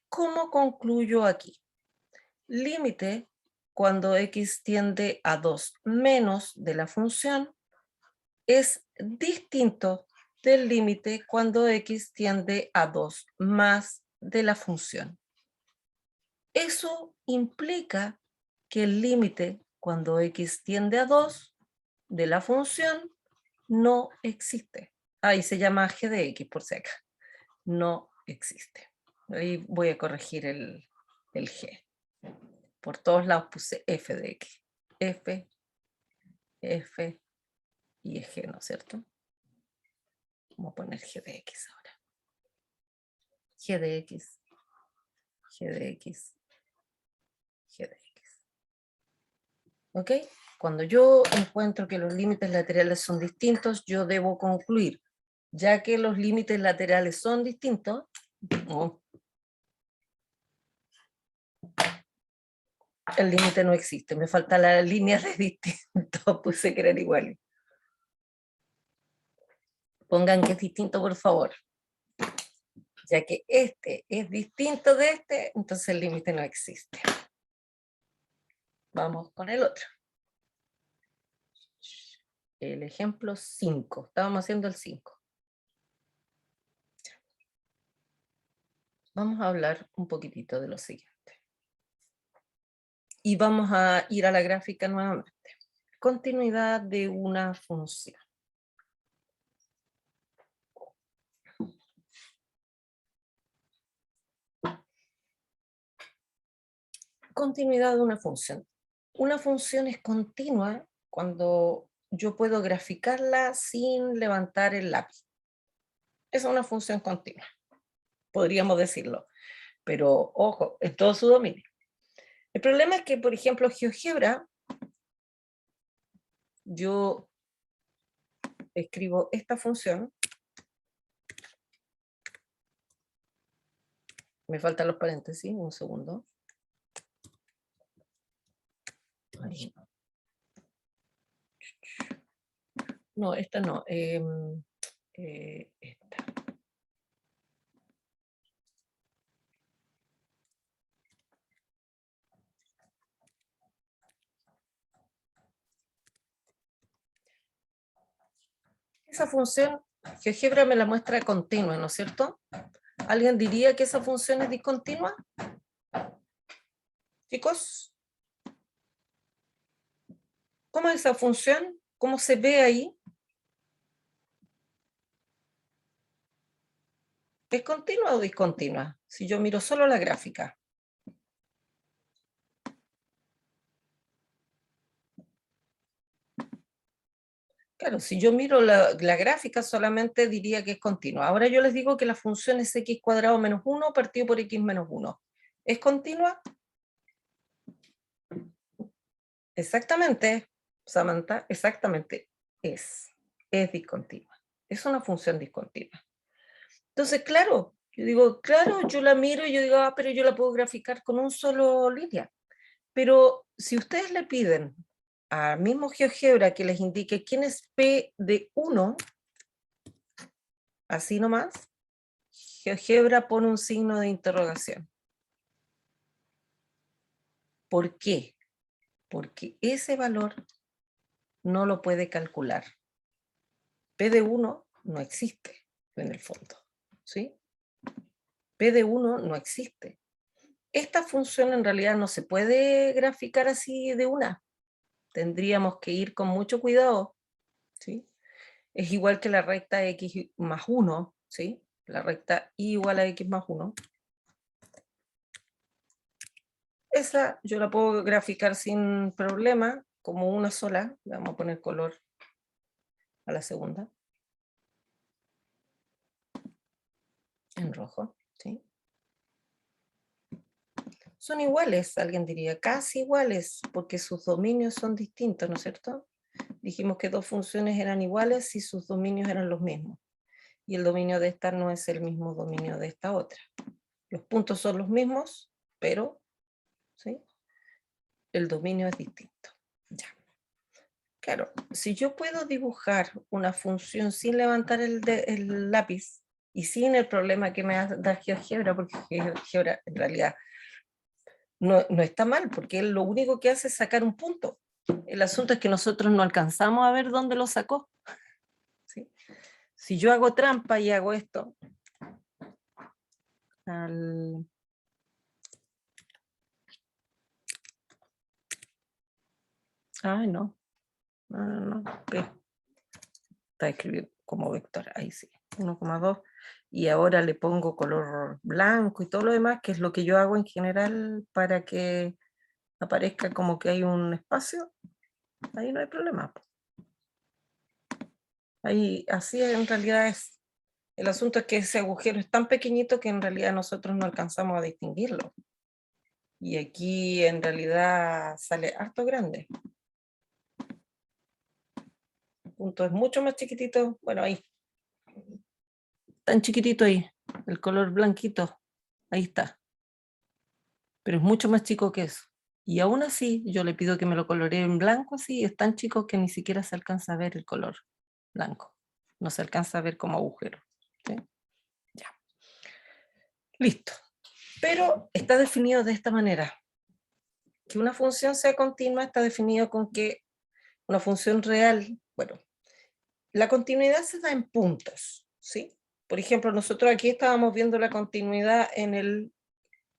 ¿cómo concluyo aquí? Límite cuando x tiende a 2 menos de la función es distinto del límite cuando x tiende a 2 más de la función. Eso implica que el límite cuando x tiende a 2 de la función no existe. Ahí se llama g de x, por si acá. No existe. Ahí voy a corregir el g. Por todos lados puse f de x. F, f y es g, ¿no es cierto? Vamos a poner g de x ahora. G de x, g de x, g de x. ¿Ok? Cuando yo encuentro que los límites laterales son distintos, yo debo concluir, ya que los límites laterales son distintos, el límite no existe. Me falta la línea de distinto, puse que eran iguales. Pongan que es distinto, por favor. Ya que este es distinto de este, entonces el límite no existe. Vamos con el otro. El ejemplo 5. Estábamos haciendo el 5. Vamos a hablar un poquitito de lo siguiente. Y vamos a ir a la gráfica nuevamente. Continuidad de una función. Continuidad de una función. Una función es continua cuando yo puedo graficarla sin levantar el lápiz. Esa es una función continua, podríamos decirlo, pero ojo, en todo su dominio. El problema es que, por ejemplo, GeoGebra, yo escribo esta función, me faltan los paréntesis, un segundo. Ahí. No, esta no, esta. Esa función, GeoGebra me la muestra continua, ¿no es cierto? ¿Alguien diría que esa función es discontinua? Chicos, ¿cómo es esa función? ¿Cómo se ve ahí? ¿Es continua o discontinua? Si yo miro solo la gráfica. Claro, si yo miro la gráfica solamente diría que es continua. Ahora yo les digo que la función es x cuadrado menos 1 partido por x menos 1. ¿Es continua? Exactamente, Samantha, exactamente. Es discontinua. Es una función discontinua. Entonces, claro, yo digo, claro, yo la miro y yo digo, pero yo la puedo graficar con un solo línea. Pero si ustedes le piden al mismo GeoGebra que les indique quién es P de 1, así nomás, GeoGebra pone un signo de interrogación. ¿Por qué? Porque ese valor no lo puede calcular. P de 1 no existe en el fondo, ¿sí? P de 1 no existe. Esta función en realidad no se puede graficar así de una. Tendríamos que ir con mucho cuidado, ¿sí? Es igual que la recta x más 1, ¿sí? La recta y igual a x más 1. Esa yo la puedo graficar sin problema, como una sola. Le vamos a poner color a la segunda. En rojo, ¿sí? Son iguales, alguien diría, casi iguales, porque sus dominios son distintos, ¿no es cierto? Dijimos que dos funciones eran iguales si sus dominios eran los mismos. Y el dominio de esta no es el mismo dominio de esta otra. Los puntos son los mismos, pero ¿sí? El dominio es distinto. Ya. Claro, si yo puedo dibujar una función sin levantar el lápiz y sin el problema que me da GeoGebra, porque GeoGebra en realidad no está mal, porque él lo único que hace es sacar un punto. El asunto es que nosotros no alcanzamos a ver dónde lo sacó. ¿Sí? Si yo hago trampa y hago esto, Ay, no. No. Está escrito como vector, ahí sí. 1,2. Y ahora le pongo color blanco y todo lo demás, que es lo que yo hago en general para que aparezca como que hay un espacio. Ahí no hay problema. Ahí, así en realidad es. El asunto es que ese agujero es tan pequeñito que en realidad nosotros no alcanzamos a distinguirlo. Y aquí en realidad sale harto grande. El punto es mucho más chiquitito. Bueno, ahí. Tan chiquitito ahí. El color blanquito. Ahí está. Pero es mucho más chico que eso. Y aún así, yo le pido que me lo coloree en blanco, así, es tan chico que ni siquiera se alcanza a ver el color blanco. No se alcanza a ver como agujero. ¿Sí? Ya. Listo. Pero está definido de esta manera. Que una función sea continua está definido con que una función real, bueno, la continuidad se da en puntos, ¿sí? Por ejemplo, nosotros aquí estábamos viendo la continuidad en el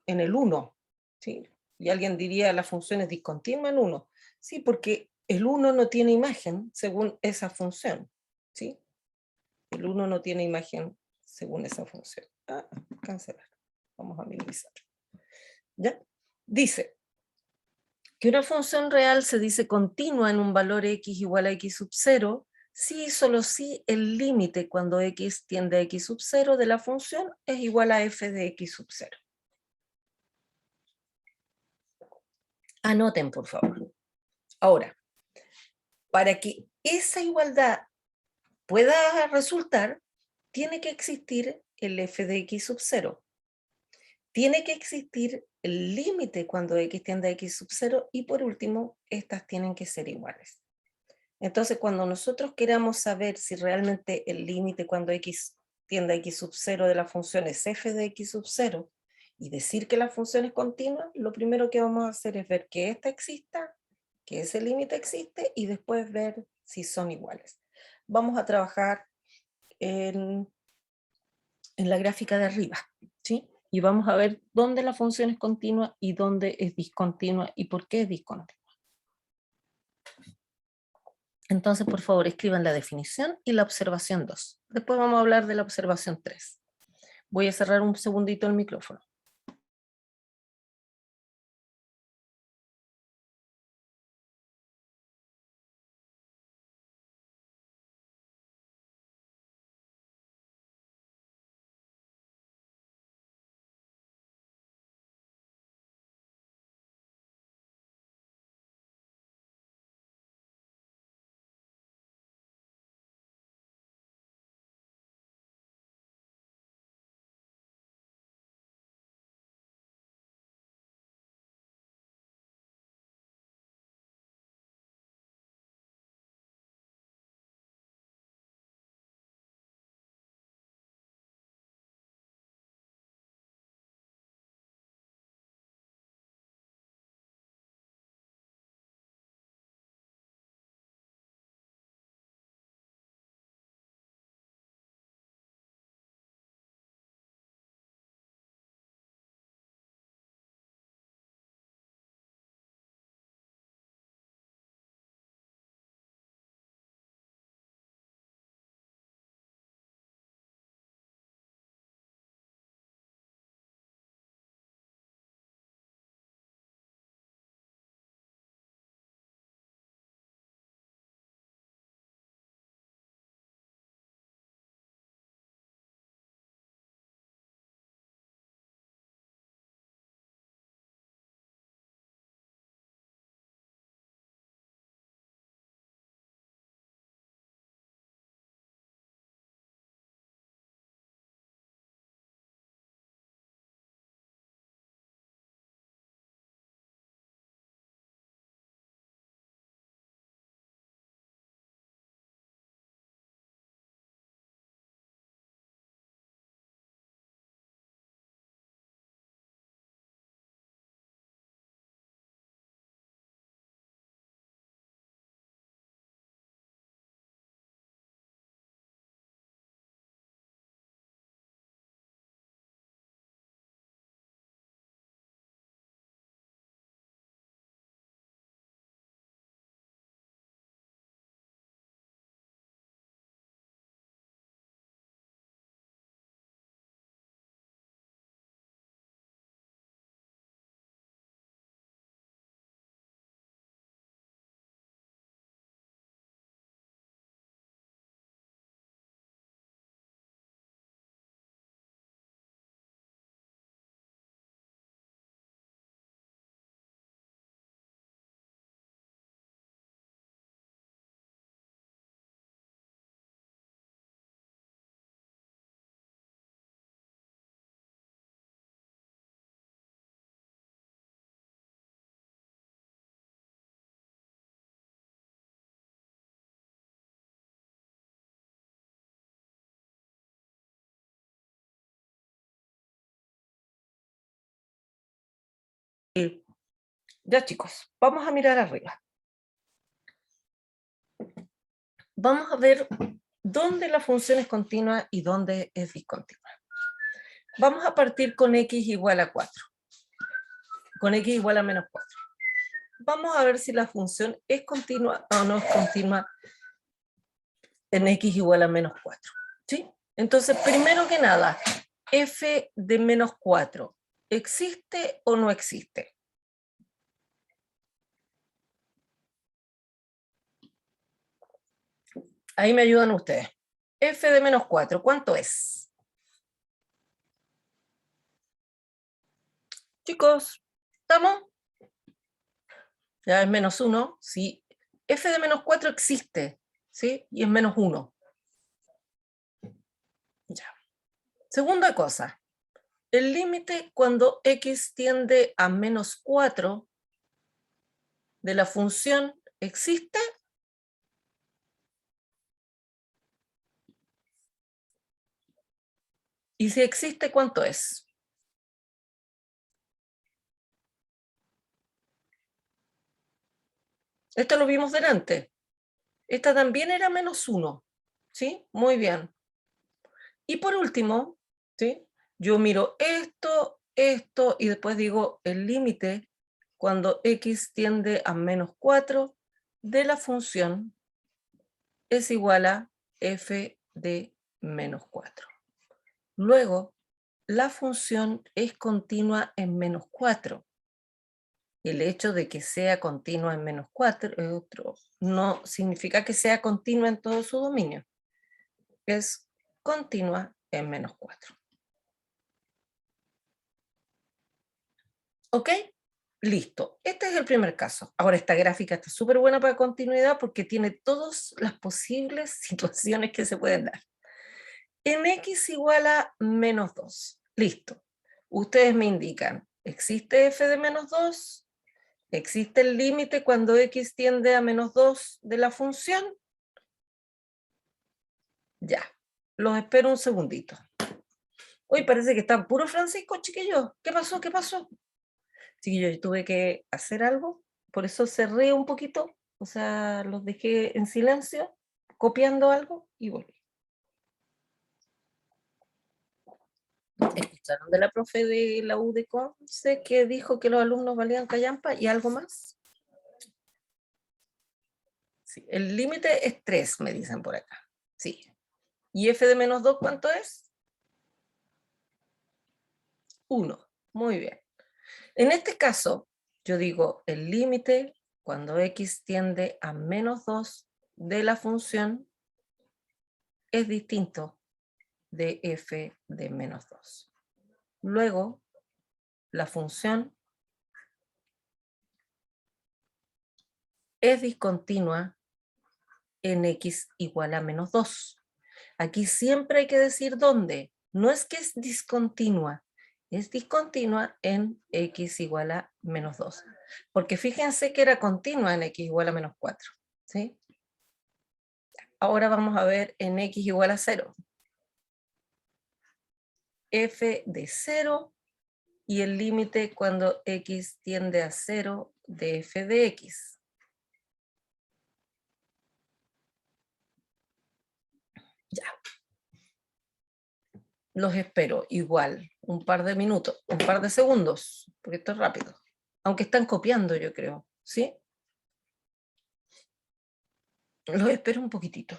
1, ¿sí? Y alguien diría, la función es discontinua en 1. Sí, porque el 1 no tiene imagen según esa función, ¿sí? El 1 no tiene imagen según esa función. Cancelar. Vamos a minimizar. ¿Ya? Dice, Que una función real se dice continua en un valor x igual a x sub 0, si y solo si el límite cuando x tiende a x sub 0 de la función es igual a f de x sub 0. Anoten, por favor. Ahora, para que esa igualdad pueda resultar, tiene que existir el f de x sub 0. Tiene que existir el límite cuando x tiende a x sub 0 y por último, estas tienen que ser iguales. Entonces, cuando nosotros queramos saber si realmente el límite cuando x tiende a x sub 0 de la función es f de x sub 0 y decir que la función es continua, lo primero que vamos a hacer es ver que esta exista, que ese límite existe y después ver si son iguales. Vamos a trabajar en la gráfica de arriba, ¿sí? Y vamos a ver dónde la función es continua y dónde es discontinua y por qué es discontinua. Entonces, por favor, escriban la definición y la observación 2. Después vamos a hablar de la observación 3. Voy a cerrar un segundito el micrófono. Ya, chicos, vamos a mirar arriba. Vamos a ver dónde la función es continua y dónde es discontinua. Vamos a partir con x igual a 4. Con x igual a menos 4. Vamos a ver si la función es continua o no es continua en x igual a menos 4. ¿Sí? Entonces, primero que nada, f de menos 4, ¿existe o no existe? Ahí me ayudan ustedes. F de menos 4, ¿cuánto es? Chicos, ¿estamos? Ya es menos 1, sí. F de menos 4 existe, ¿sí? Y es menos 1. Ya. Segunda cosa. El límite cuando x tiende a menos 4 de la función existe. Y si existe, ¿cuánto es? Esto lo vimos delante. Esta también era menos 1. ¿Sí? Muy bien. Y por último, ¿sí? Yo miro esto, esto, y después digo el límite cuando x tiende a menos 4 de la función es igual a f de menos 4. Luego, la función es continua en menos 4. El hecho de que sea continua en menos 4 no significa que sea continua en todo su dominio. Es continua en menos 4. ¿Ok? Listo. Este es el primer caso. Ahora, esta gráfica está súper buena para continuidad porque tiene todas las posibles situaciones que se pueden dar. En x igual a menos 2. Listo. Ustedes me indican, ¿existe f de menos 2? ¿Existe el límite cuando x tiende a menos 2 de la función? Ya. Los espero un segundito. Hoy parece que están puro Francisco, chiquillos. ¿Qué pasó? ¿Qué pasó? Chiquillos, yo tuve que hacer algo, por eso cerré un poquito, o sea, los dejé en silencio, copiando algo y volví. ¿Escucharon de la profe de la U de Conce que dijo que los alumnos valían callampa y algo más? Sí, el límite es 3, me dicen por acá. Sí. ¿Y f de menos 2 cuánto es? 1. Muy bien. En este caso, yo digo el límite cuando x tiende a menos 2 de la función es distinto de f de menos 2. Luego, la función es discontinua en x igual a menos 2. Aquí siempre hay que decir dónde. No es que es discontinua en x igual a menos 2. Porque fíjense que era continua en x igual a menos 4. ¿Sí? Ahora vamos a ver en x igual a 0. F de 0 y el límite cuando x tiende a 0 de f de x. Ya. Los espero igual, un par de minutos, un par de segundos, porque esto es rápido. Aunque están copiando, yo creo, ¿sí? Los espero un poquitito.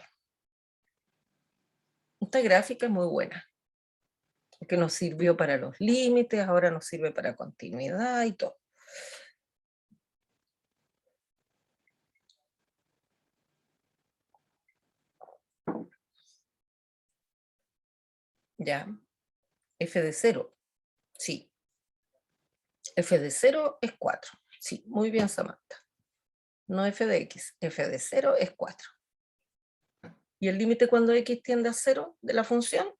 Esta gráfica es muy buena, porque nos sirvió para los límites, ahora nos sirve para continuidad y todo. Ya, f de 0, sí. F de 0 es 4, sí, muy bien, Samantha. No f de x, f de 0 es 4. ¿Y el límite cuando x tiende a 0 de la función?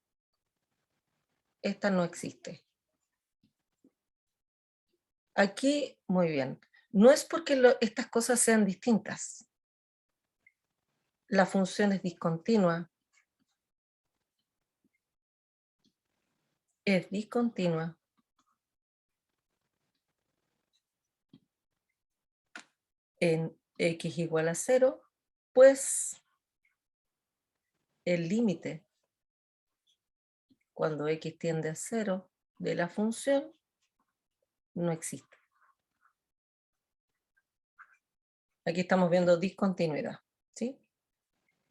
Esta no existe. Aquí, muy bien. No es porque estas cosas sean distintas. La función es discontinua. Es discontinua en x igual a 0, pues el límite cuando x tiende a 0 de la función no existe. Aquí estamos viendo discontinuidad, ¿sí?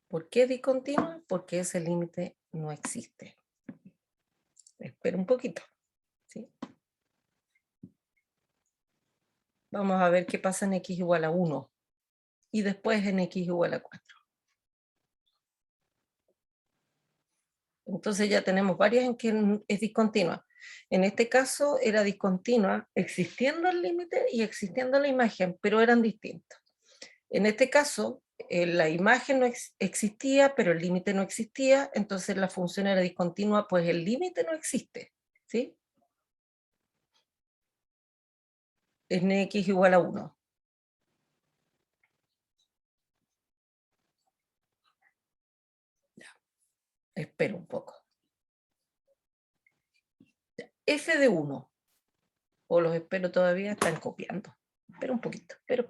¿Por qué discontinua? Porque ese límite no existe. Espera un poquito, ¿sí? Vamos a ver qué pasa en x igual a 1 y después en x igual a 4. Entonces ya tenemos varias en que es discontinua. En este caso era discontinua existiendo el límite y existiendo la imagen, pero eran distintos. En este caso, la imagen no existía, pero el límite no existía, entonces la función era discontinua, pues el límite no existe, ¿sí? En x igual a 1. Espero un poco. F de 1. O los espero todavía, están copiando. Espera un poquito, espero.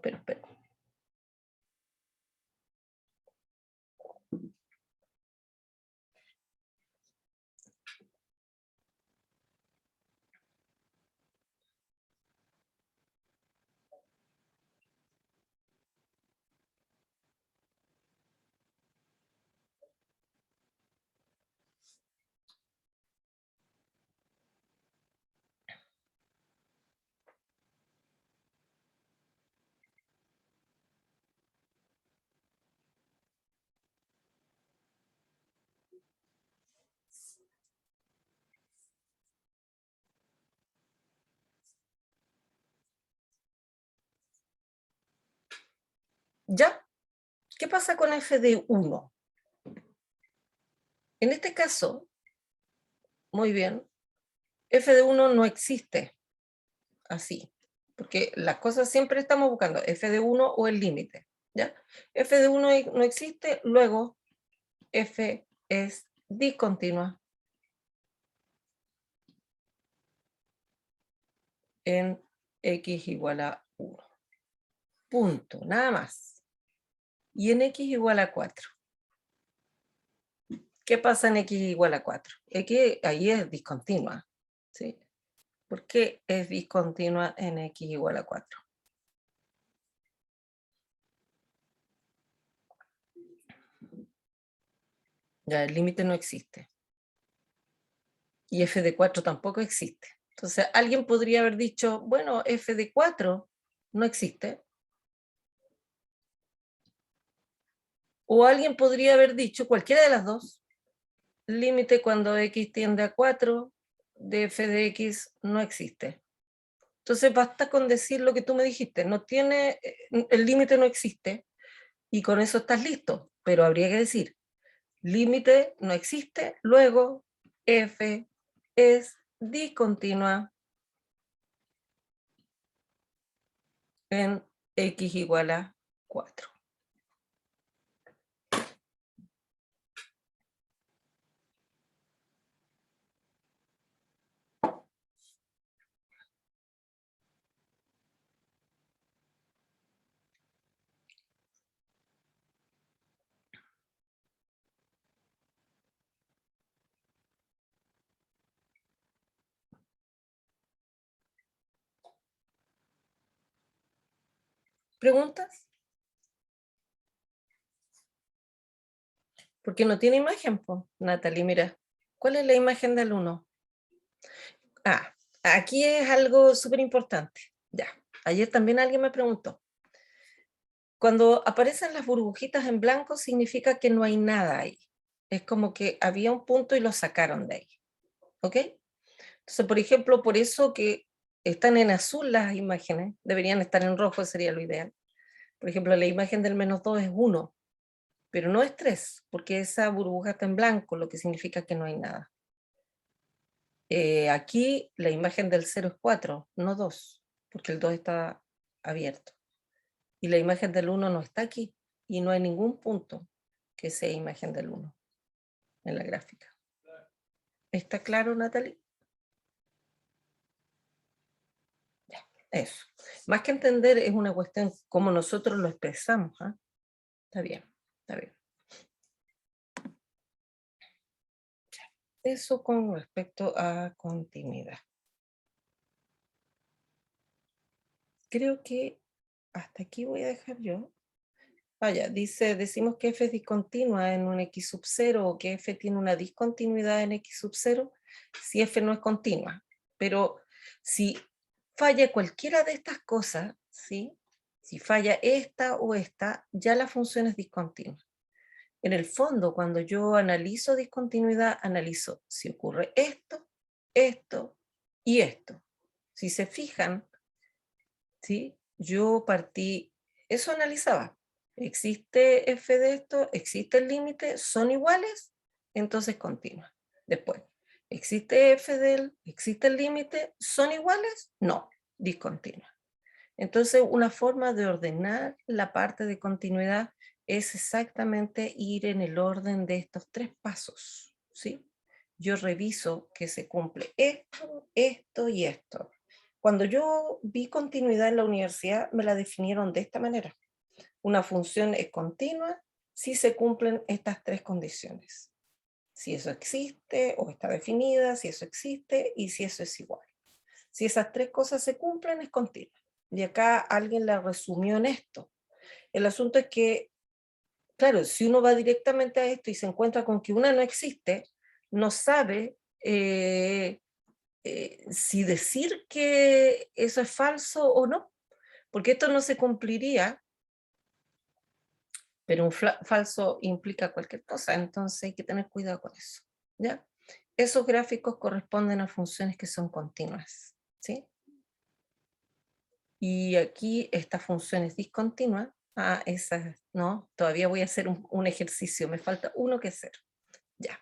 ¿Ya? ¿Qué pasa con f de 1? En este caso, muy bien, f de 1 no existe así, porque las cosas siempre estamos buscando f de 1 o el límite, ¿ya? F de 1 no existe, luego f es discontinua en x igual a 1. Punto, nada más. Y en x igual a 4. ¿Qué pasa en x igual a 4? X ahí es discontinua, ¿sí? ¿Por qué es discontinua en x igual a 4? Ya, el límite no existe. Y f de 4 tampoco existe. Entonces, alguien podría haber dicho, bueno, f de 4 no existe. O alguien podría haber dicho, cualquiera de las dos, límite cuando x tiende a 4 de f de x no existe. Entonces basta con decir lo que tú me dijiste, no tiene, el límite no existe, y con eso estás listo. Pero habría que decir, límite no existe, luego f es discontinua en x igual a 4. ¿Preguntas? Porque no tiene imagen, pues, Natalie, mira. ¿Cuál es la imagen del 1? Ah, aquí es algo súper importante. Ya, ayer también alguien me preguntó. Cuando aparecen las burbujitas en blanco significa que no hay nada ahí. Es como que había un punto y lo sacaron de ahí. ¿Ok? Entonces, por ejemplo, por eso que están en azul las imágenes, deberían estar en rojo, sería lo ideal. Por ejemplo, la imagen del -2 es 1, pero no es 3, porque esa burbuja está en blanco, lo que significa que no hay nada. Aquí la imagen del 0 es 4, no 2, porque el 2 está abierto. Y la imagen del 1 no está aquí, y no hay ningún punto que sea imagen del 1 en la gráfica. ¿Está claro, Natalie? Ya, eso. Más que entender, es una cuestión cómo nosotros lo expresamos. ¿Ah? Está bien, está bien. Eso con respecto a continuidad. Creo que hasta aquí voy a dejar yo. Vaya, decimos que f es discontinua en un x sub 0 o que f tiene una discontinuidad en x sub 0 si f no es continua. Pero si falla cualquiera de estas cosas, ¿sí? Si falla esta o esta, ya la función es discontinua. En el fondo, cuando yo analizo discontinuidad, analizo si ocurre esto, esto y esto. Si se fijan, ¿sí? Yo partí, eso analizaba. ¿Existe f de esto? ¿Existe el límite? ¿Son iguales? Entonces continúa. Después, ¿existe f del? ¿Existe el límite? ¿Son iguales? No, discontinua. Entonces, una forma de ordenar la parte de continuidad es exactamente ir en el orden de estos 3 pasos, ¿sí? Yo reviso que se cumple esto, esto y esto. Cuando yo vi continuidad en la universidad, me la definieron de esta manera. Una función es continua si se cumplen estas 3 condiciones. Si eso existe o está definida, si eso existe y si eso es igual. Si esas 3 cosas se cumplen, es continua. Y acá alguien la resumió en esto. El asunto es que, claro, si uno va directamente a esto y se encuentra con que una no existe, no sabe si decir que eso es falso o no, porque esto no se cumpliría, pero un falso implica cualquier cosa, entonces hay que tener cuidado con eso, ¿ya? Esos gráficos corresponden a funciones que son continuas, ¿sí? Y aquí esta función es discontinua. Ah, esa, no, todavía voy a hacer un ejercicio, me falta uno que hacer. Ya.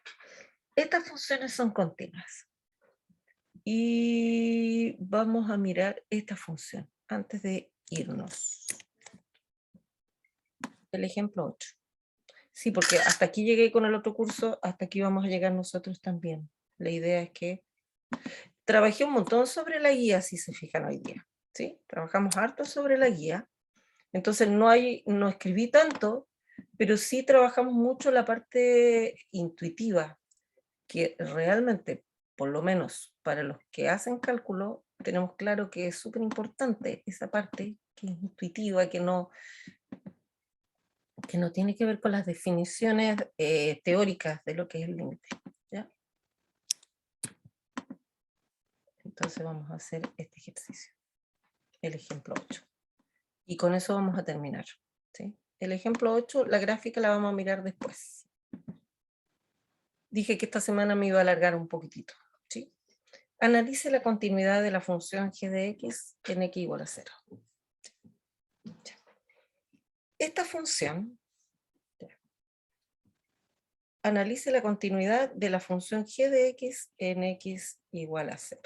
Estas funciones son continuas. Y vamos a mirar esta función antes de irnos. El ejemplo 8. Sí, porque hasta aquí llegué con el otro curso, hasta aquí vamos a llegar nosotros también. La idea es que trabajé un montón sobre la guía, si se fijan hoy día. ¿Sí? Trabajamos harto sobre la guía. Entonces no escribí tanto, pero sí trabajamos mucho la parte intuitiva, que realmente, por lo menos para los que hacen cálculo, tenemos claro que es súper importante esa parte que es intuitiva, que no tiene que ver con las definiciones teóricas de lo que es el límite. ¿Ya? Entonces vamos a hacer este ejercicio, el ejemplo 8. Y con eso vamos a terminar. ¿Sí? El ejemplo 8, la gráfica la vamos a mirar después. Dije que esta semana me iba a alargar un poquitito. ¿Sí? Analice la continuidad de la función g de x en x igual a 0. Esta función, analice la continuidad de la función g de x en x igual a 0.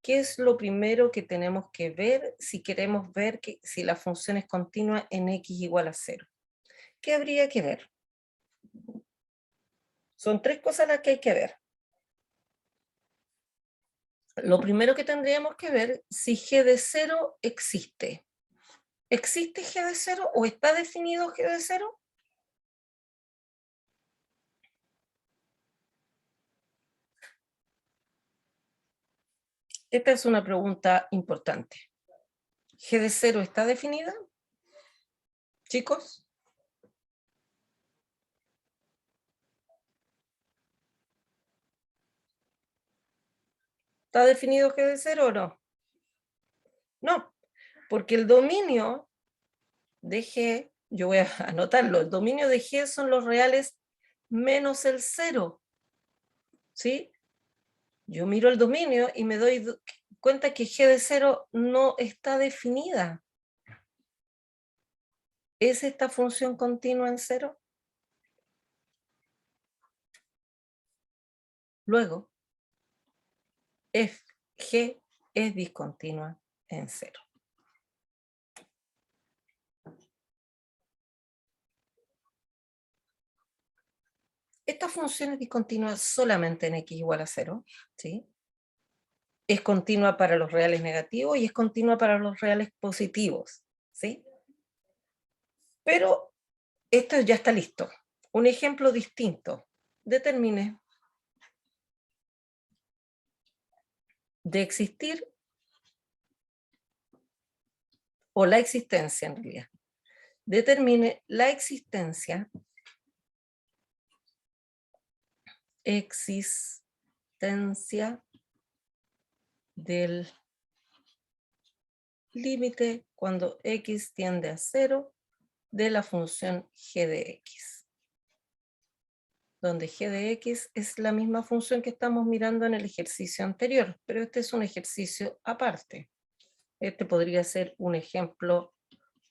¿Qué es lo primero que tenemos que ver si queremos ver si la función es continua en x igual a 0? ¿Qué habría que ver? Son 3 cosas las que hay que ver. Lo primero que tendríamos que ver si g de 0 existe. ¿Existe g de 0 o está definido g de 0? Esta es una pregunta importante. ¿G de 0 está definida? ¿Chicos? ¿Está definido G de 0 o no? No, porque el dominio de G, yo voy a anotarlo, el dominio de G son los reales menos el 0. ¿Sí? Yo miro el dominio y me doy cuenta que G de 0 no está definida. ¿Es esta función continua en 0? Luego, G es discontinua en 0. Esta función es discontinua solamente en x igual a 0, ¿sí? Es continua para los reales negativos y es continua para los reales positivos, ¿sí? Pero esto ya está listo. Un ejemplo distinto. Determine de existir o la existencia en realidad. Determine la existencia del límite cuando x tiende a 0 de la función g de x. donde g de x es la misma función que estamos mirando en el ejercicio anterior, pero este es un ejercicio aparte. Este podría ser un ejemplo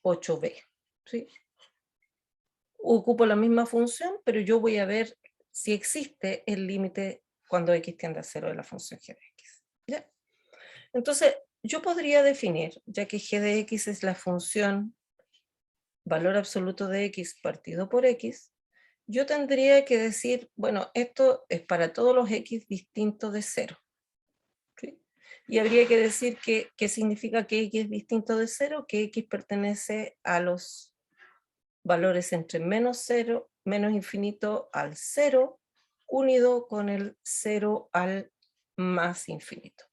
8b, ¿sí? Ocupo la misma función, pero yo voy a ver si existe el límite cuando x tiende a 0 de la función g de x. ¿Ya? Entonces, yo podría definir, ya que g de x es la función valor absoluto de x partido por x, yo tendría que decir, bueno, esto es para todos los x distintos de 0. ¿Sí? Y habría que decir qué significa que x es distinto de 0, que x pertenece a los valores entre menos 0, menos infinito al 0, unido con el 0 al más infinito.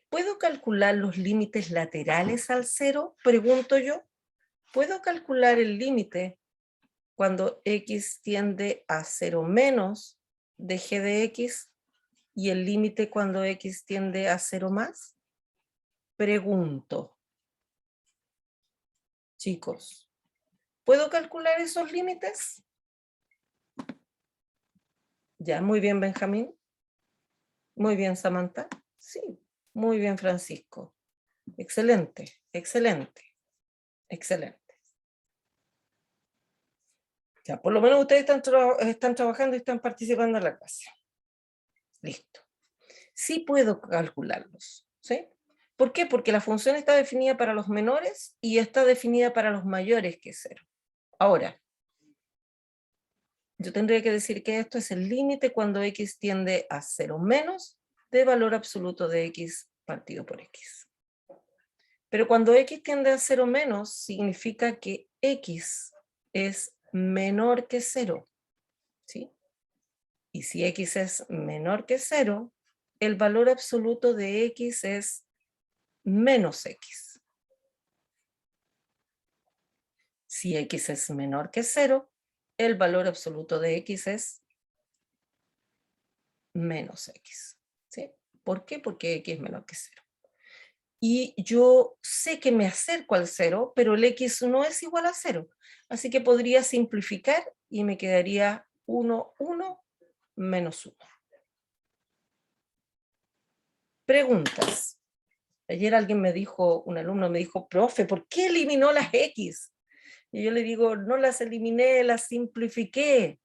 ¿Puedo calcular los límites laterales al 0? Pregunto yo. ¿Puedo calcular el límite cuando x tiende a 0 menos de g de x y el límite cuando x tiende a 0 más? Pregunto. Chicos, ¿puedo calcular esos límites? Ya, muy bien, Benjamín. Muy bien, Samantha. Sí, muy bien, Francisco. Excelente, excelente, excelente. Ya, por lo menos ustedes están trabajando y están participando en la clase. Listo. Sí puedo calcularlos, ¿sí? ¿Por qué? Porque la función está definida para los menores y está definida para los mayores que 0. Ahora, yo tendría que decir que esto es el límite cuando x tiende a 0 menos de valor absoluto de x partido por x. Pero cuando x tiende a 0 menos, significa que x es menor que 0, ¿sí? Y si x es menor que 0, el valor absoluto de x es menos x. Si x es menor que 0, el valor absoluto de x es menos x, ¿sí? ¿Por qué? Porque x es menor que 0. Y yo sé que me acerco al 0, pero el x no es igual a 0. Así que podría simplificar y me quedaría 1, 1, menos 1. Preguntas. Ayer alguien me dijo, un alumno me dijo, profe, ¿por qué eliminó las x? Y yo le digo, no las eliminé, las simplifiqué,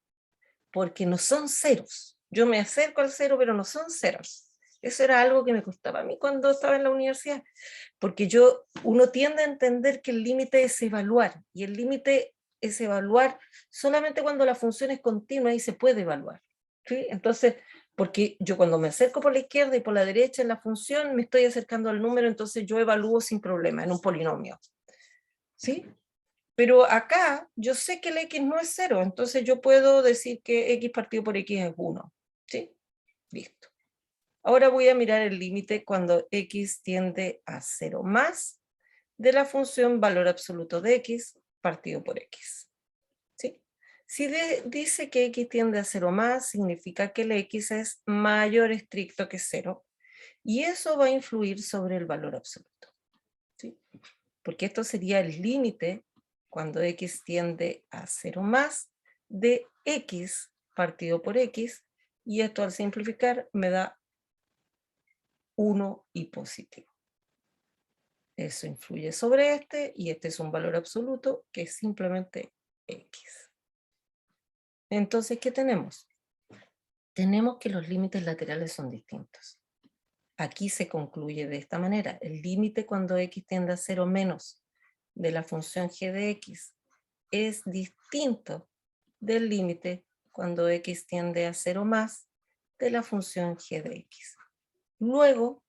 porque no son ceros. Yo me acerco al 0, pero no son ceros. Eso era algo que me costaba a mí cuando estaba en la universidad, porque uno tiende a entender que el límite es evaluar, y el límite es evaluar solamente cuando la función es continua y se puede evaluar, ¿sí? Entonces, porque yo cuando me acerco por la izquierda y por la derecha en la función, me estoy acercando al número, entonces yo evalúo sin problema en un polinomio, ¿sí? Pero acá yo sé que el x no es 0, entonces yo puedo decir que x partido por x es 1, ¿sí? Listo. Ahora voy a mirar el límite cuando x tiende a 0 más de la función valor absoluto de x partido por x, ¿sí? Si dice que x tiende a 0 más, significa que el x es mayor estricto que 0, y eso va a influir sobre el valor absoluto, ¿sí? Porque esto sería el límite cuando x tiende a 0 más de x partido por x, y esto al simplificar me da 1 y positivo. Eso influye sobre este, y este es un valor absoluto que es simplemente x. Entonces, ¿qué tenemos? Tenemos que los límites laterales son distintos. Aquí se concluye de esta manera. El límite cuando x tiende a 0 menos de la función g de x es distinto del límite cuando x tiende a 0 más de la función g de x. Luego,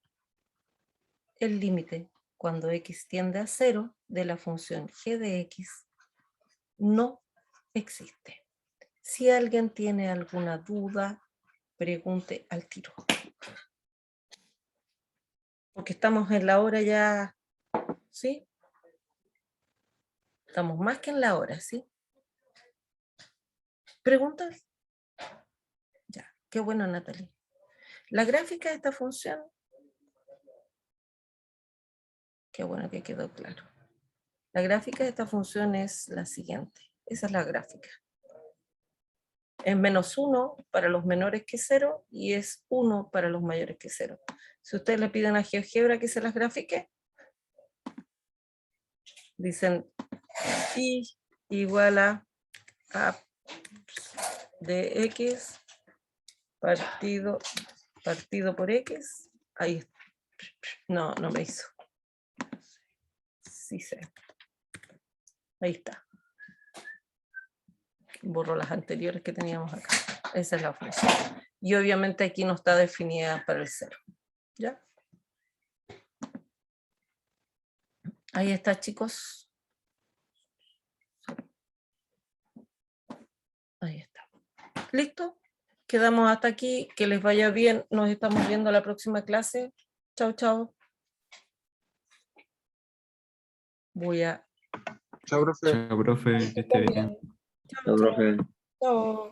el límite cuando x tiende a 0 de la función g de x no existe. Si alguien tiene alguna duda, pregunte al tiro. Porque estamos en la hora ya, ¿sí? Estamos más que en la hora, ¿sí? ¿Preguntas? Ya, qué bueno, Natalie. La gráfica de esta función, qué bueno que quedó claro. La gráfica de esta función es la siguiente. Esa es la gráfica. Es -1 para los menores que 0 y es 1 para los mayores que 0. Si ustedes le piden a GeoGebra que se las grafique, dicen y igual a de x partido por x. Ahí está. No me hizo. Sí sé. Ahí está. Borro las anteriores que teníamos acá. Esa es la función. Y obviamente aquí no está definida para el 0. ¿Ya? Ahí está, chicos. Ahí está. ¿Listo? Quedamos hasta aquí. Que les vaya bien. Nos estamos viendo la próxima clase. Chao, chao. Voy a... Chao, profe. Chao, profe, que esté bien. Chao, Chao, profe. chao.